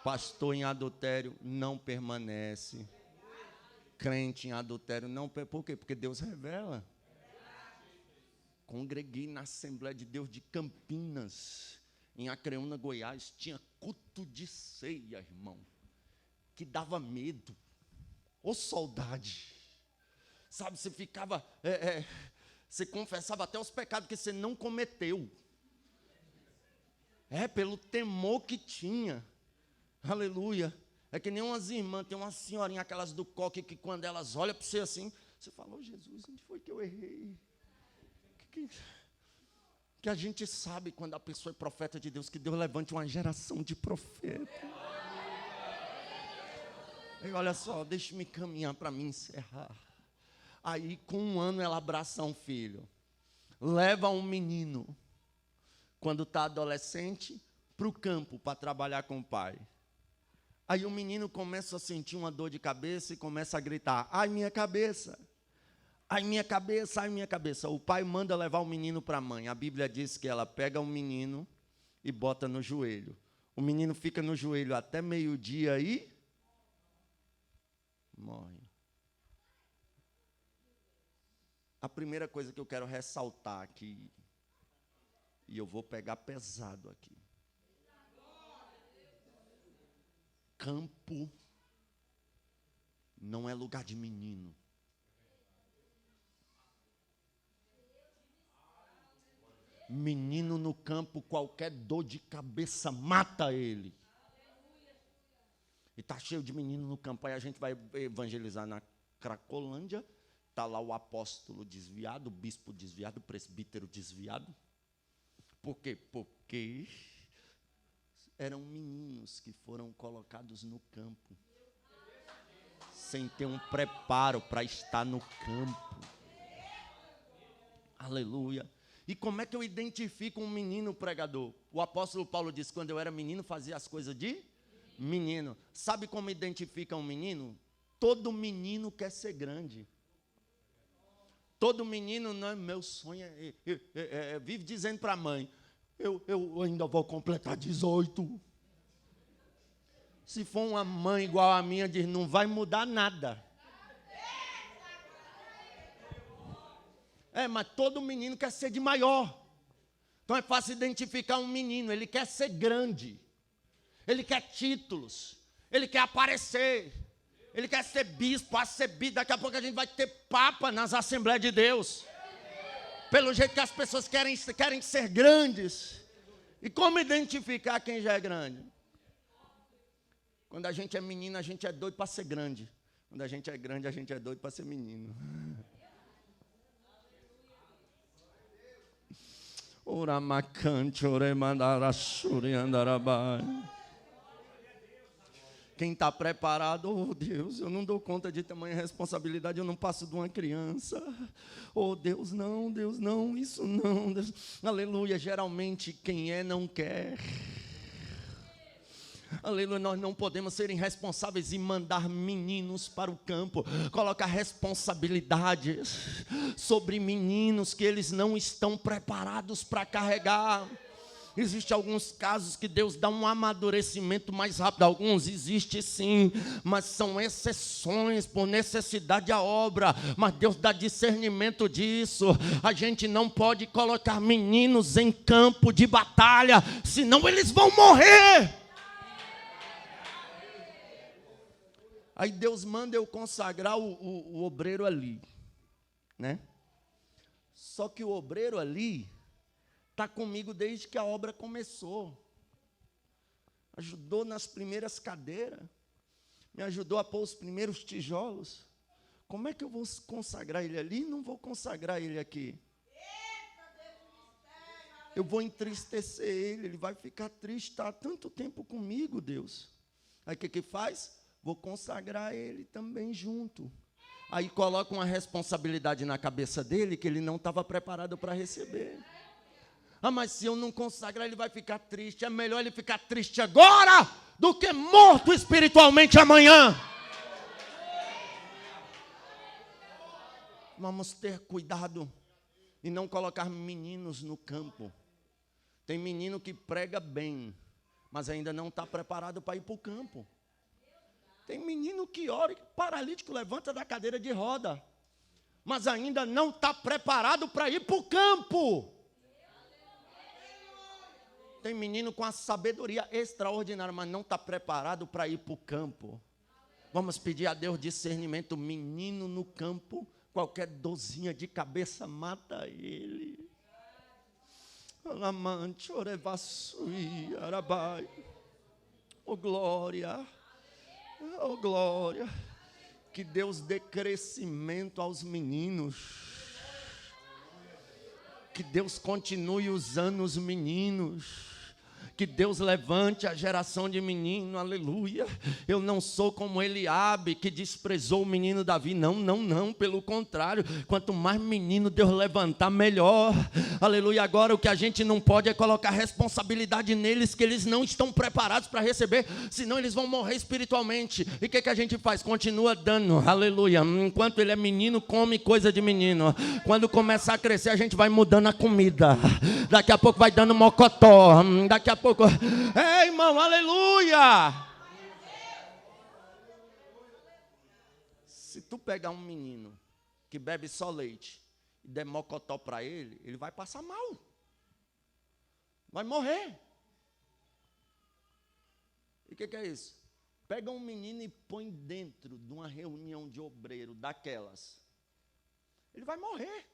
Pastor em adultério não permanece. Crente em adultério não permanece. Por quê? Porque Deus revela. Congreguei na Assembleia de Deus de Campinas, em Acreúna, Goiás. Tinha culto de ceia, irmão, que dava medo. Ô saudade. Sabe, você ficava... você confessava até os pecados que você não cometeu. Pelo temor que tinha. Aleluia. É que nem umas irmãs, tem uma senhorinha, aquelas do coque, que quando elas olham para você assim, você fala: oh, Jesus, onde foi que eu errei? Que a gente sabe quando a pessoa é profeta de Deus, que Deus levante uma geração de profetas. E olha só, deixa-me caminhar para me encerrar. Aí, com 1 ano, ela abraça um filho. Leva um menino, quando está adolescente, para o campo, para trabalhar com o pai. Aí o menino começa a sentir uma dor de cabeça e começa a gritar: ai, minha cabeça! Ai, minha cabeça, ai, minha cabeça. O pai manda levar o menino para a mãe. A Bíblia diz que ela pega o menino e bota no joelho. O menino fica no joelho até meio-dia e morre. A primeira coisa que eu quero ressaltar aqui, e eu vou pegar pesado aqui: campo não é lugar de menino. Menino no campo, qualquer dor de cabeça mata ele. E está cheio de menino no campo. Aí a gente vai evangelizar na Cracolândia. Está lá o apóstolo desviado, o bispo desviado, o presbítero desviado. Por quê? Porque eram meninos que foram colocados no campo, sem ter um preparo para estar no campo. Aleluia. E como é que eu identifico um menino pregador? O apóstolo Paulo disse: quando eu era menino, fazia as coisas de menino. Sabe como identifica um menino? Todo menino quer ser grande. Todo menino, não é meu sonho, vive dizendo para a mãe: eu ainda vou completar 18. Se for uma mãe igual a minha, diz: não vai mudar nada. Mas todo menino quer ser de maior. Então é fácil identificar um menino. Ele quer ser grande. Ele quer títulos. Ele quer aparecer. Ele quer ser bispo, arcebispo. Daqui a pouco a gente vai ter papa nas Assembleias de Deus. Pelo jeito que as pessoas querem ser grandes. E como identificar quem já é grande? Quando a gente é menino, a gente é doido para ser grande. Quando a gente é grande, a gente é doido para ser menino. Quem está preparado: oh Deus, eu não dou conta de tamanha responsabilidade, eu não passo de uma criança. Oh Deus, não, isso não. Deus. Aleluia. Geralmente quem não quer. Aleluia, nós não podemos ser irresponsáveis e mandar meninos para o campo, colocar responsabilidades sobre meninos que eles não estão preparados para carregar. Existem alguns casos que Deus dá um amadurecimento mais rápido. Alguns existe sim, mas são exceções por necessidade da obra. Mas Deus dá discernimento disso. A gente não pode colocar meninos em campo de batalha, senão eles vão morrer. Aí Deus manda eu consagrar o obreiro ali, né? Só que o obreiro ali está comigo desde que a obra começou. Ajudou nas primeiras cadeiras. Me ajudou a pôr os primeiros tijolos. Como é que eu vou consagrar ele ali e não vou consagrar ele aqui? Eu vou entristecer ele, ele vai ficar triste, está há tanto tempo comigo, Deus. Aí o que faz? Vou consagrar ele também junto. Aí coloca uma responsabilidade na cabeça dele que ele não estava preparado para receber. Ah, mas se eu não consagrar, ele vai ficar triste. É melhor ele ficar triste agora do que morto espiritualmente amanhã. Vamos ter cuidado e não colocar meninos no campo. Tem menino que prega bem, mas ainda não está preparado para ir para o campo. Tem menino que ora e paralítico levanta da cadeira de roda, mas ainda não está preparado para ir para o campo. Tem menino com a sabedoria extraordinária, mas não está preparado para ir para o campo. Vamos pedir a Deus discernimento. Menino no campo, qualquer dorzinha de cabeça mata ele. Alamante, orevassui, arabai. Oh glória, oh glória. Que Deus dê crescimento aos meninos. Que Deus continue usando os meninos. Que Deus levante a geração de menino, aleluia. Eu não sou como Eliabe, que desprezou o menino Davi. Não, não, não, pelo contrário. Quanto mais menino Deus levantar, melhor. Aleluia. Agora o que a gente não pode é colocar responsabilidade neles, que eles não estão preparados para receber, senão eles vão morrer espiritualmente. E o que a gente faz? Continua dando, aleluia. Enquanto ele é menino, come coisa de menino. Quando começar a crescer, a gente vai mudando a comida. Daqui a pouco vai dando mocotó. Daqui a pouco, irmão, aleluia. Se tu pegar um menino que bebe só leite e der mocotó para ele, ele vai passar mal. Vai morrer. E o que é isso? Pega um menino e põe dentro de uma reunião de obreiro daquelas. Ele vai morrer.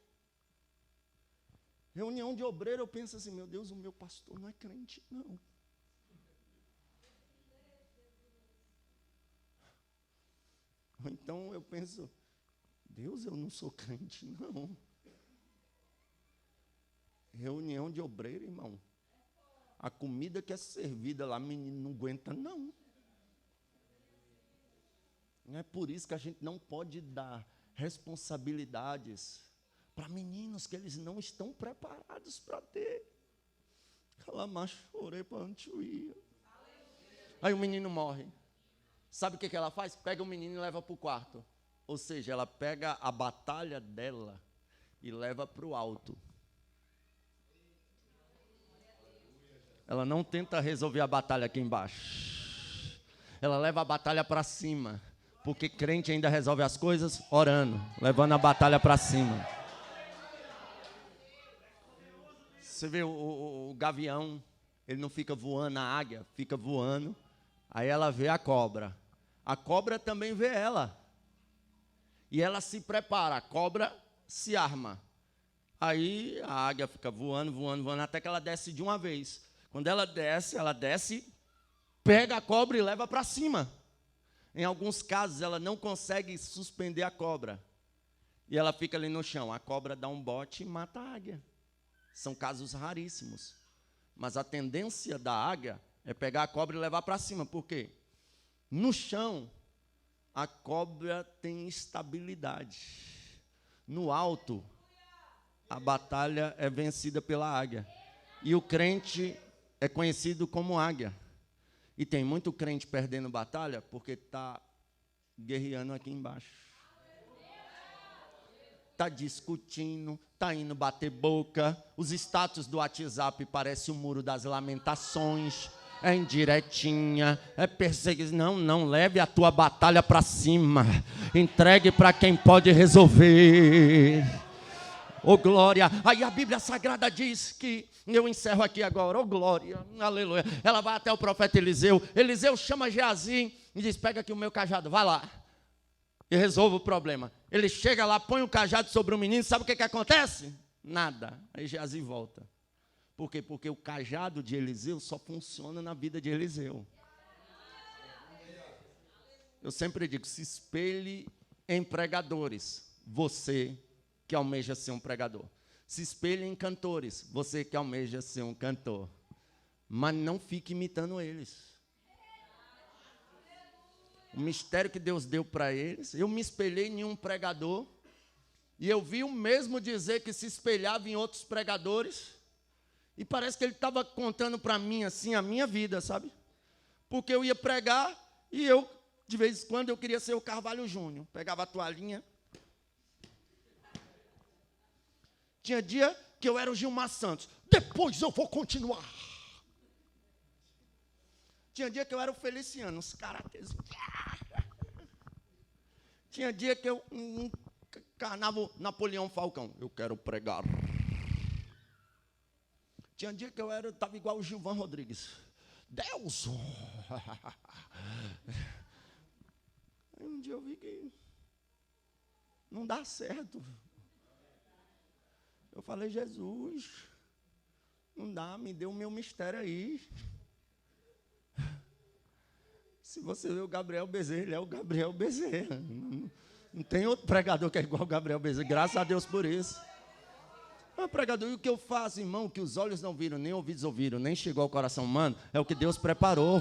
Reunião de obreiro, eu penso assim, meu Deus, o meu pastor não é crente, não. Ou então eu penso, Deus, eu não sou crente, não. Reunião de obreiro, irmão. A comida que é servida lá, menino não aguenta, não. É por isso que a gente não pode dar responsabilidades para meninos que eles não estão preparados para ter. Aí o menino morre. Sabe o que ela faz? Pega o menino e leva para o quarto. Ou seja, ela pega a batalha dela e leva para o alto. Ela não tenta resolver a batalha aqui embaixo. Ela leva a batalha para cima. Porque crente ainda resolve as coisas orando, levando a batalha para cima. Você vê o gavião, ele não fica voando, a águia fica voando, aí ela vê a cobra também vê ela, e ela se prepara, a cobra se arma, aí a águia fica voando, voando, voando, até que ela desce de uma vez. Quando ela desce, pega a cobra e leva para cima. Em alguns casos ela não consegue suspender a cobra, e ela fica ali no chão, a cobra dá um bote e mata a águia. São casos raríssimos. Mas a tendência da águia é pegar a cobra e levar para cima. Por quê? No chão, a cobra tem estabilidade. No alto, a batalha é vencida pela águia. E o crente é conhecido como águia. E tem muito crente perdendo batalha porque está guerreando aqui embaixo. está discutindo, está indo bater boca. Os status do WhatsApp parecem o muro das lamentações. É indiretinha, é perseguição. Não, leve a tua batalha para cima. Entregue para quem pode resolver. Oh, glória. Aí a Bíblia Sagrada diz que, eu encerro aqui agora, oh, glória, aleluia. Ela vai até o profeta Eliseu. Eliseu chama Geazi e diz: pega aqui o meu cajado, vai lá e resolva o problema. Ele chega lá, põe o cajado sobre o menino, sabe o que acontece? Nada. Aí Geazi volta. Por quê? Porque o cajado de Eliseu só funciona na vida de Eliseu. Eu sempre digo, se espelhe em pregadores, você que almeja ser um pregador. Se espelhe em cantores, você que almeja ser um cantor. Mas não fique imitando eles. O mistério que Deus deu para eles, eu me espelhei em um pregador, e eu vi o mesmo dizer que se espelhava em outros pregadores, e parece que ele estava contando para mim, assim, a minha vida, sabe? Porque eu ia pregar, e eu, de vez em quando, eu queria ser o Carvalho Júnior. Pegava a toalhinha. Tinha dia que eu era o Gilmar Santos. Depois eu vou continuar. Tinha dia que eu era o Feliciano, os caracteres. Tinha dia que eu encarnava o Napoleão Falcão. Eu quero pregar. Tinha dia que eu estava igual o Gilvan Rodrigues. Deus! Aí um dia eu vi que não dá certo. Eu falei: Jesus, não dá, me dê o meu mistério aí. Se você vê o Gabriel Bezerra, ele é o Gabriel Bezerra. Não tem outro pregador que é igual o Gabriel Bezerra. Graças a Deus por isso. Pregador, e o que eu faço, irmão? O que os olhos não viram, nem ouvidos ouviram, nem chegou ao coração humano, é o que Deus preparou.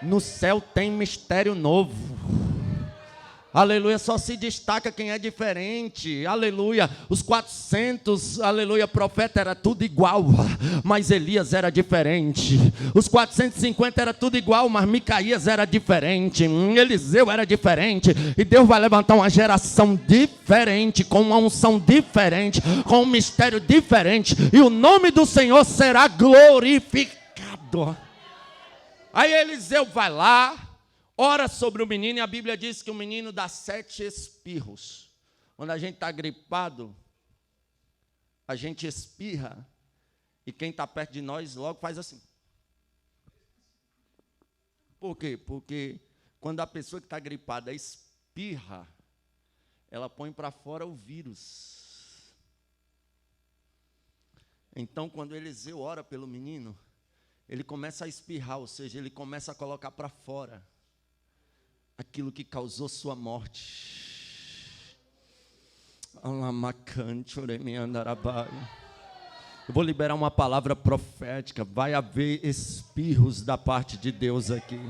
No céu tem mistério novo. Aleluia, só se destaca quem é diferente. Aleluia, os 400, aleluia, profeta era tudo igual, mas Elias era diferente. Os 450 era tudo igual, mas Micaías era diferente. Eliseu era diferente. E Deus vai levantar uma geração diferente, com uma unção diferente, com um mistério diferente, e o nome do Senhor será glorificado. Aí Eliseu vai lá, ora sobre o menino, e a Bíblia diz que o menino dá 7 espirros. Quando a gente está gripado, a gente espirra, e quem está perto de nós logo faz assim. Por quê? Porque quando a pessoa que está gripada espirra, ela põe para fora o vírus. Então, quando Eliseu ora pelo menino, ele começa a espirrar, ou seja, ele começa a colocar para fora aquilo que causou sua morte. Eu vou liberar uma palavra profética. Vai haver espirros da parte de Deus aqui.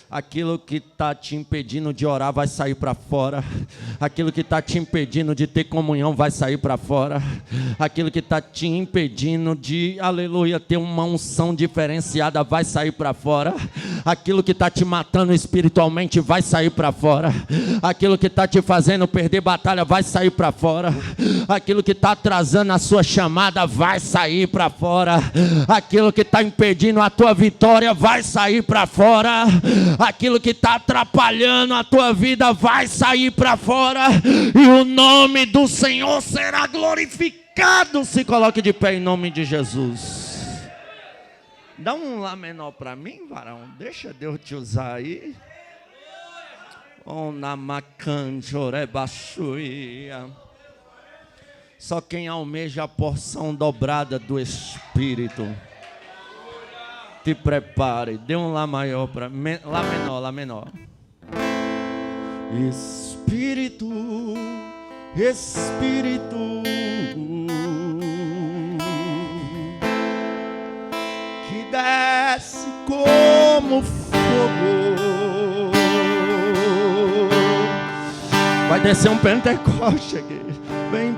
Aquilo que está te impedindo de orar vai sair para fora. Aquilo que está te impedindo de ter comunhão vai sair para fora. Aquilo que está te impedindo de, aleluia, ter uma unção diferenciada vai sair para fora. Aquilo que está te matando espiritualmente vai sair para fora. Aquilo que está te fazendo perder batalha vai sair para fora. Aquilo que está atrasando a sua chamada vai sair para fora. Aquilo que está impedindo a tua vitória vai sair para fora. Aquilo que está atrapalhando a tua vida vai sair para fora, e o nome do Senhor será glorificado. Se coloque de pé em nome de Jesus. Dá um lá menor para mim, varão. Deixa Deus te usar aí. Só quem almeja a porção dobrada do Espírito. Te prepare, dê um lá maior para mim, lá menor. Espírito, Espírito, que desce como fogo, vai descer um Pentecoste aqui, vem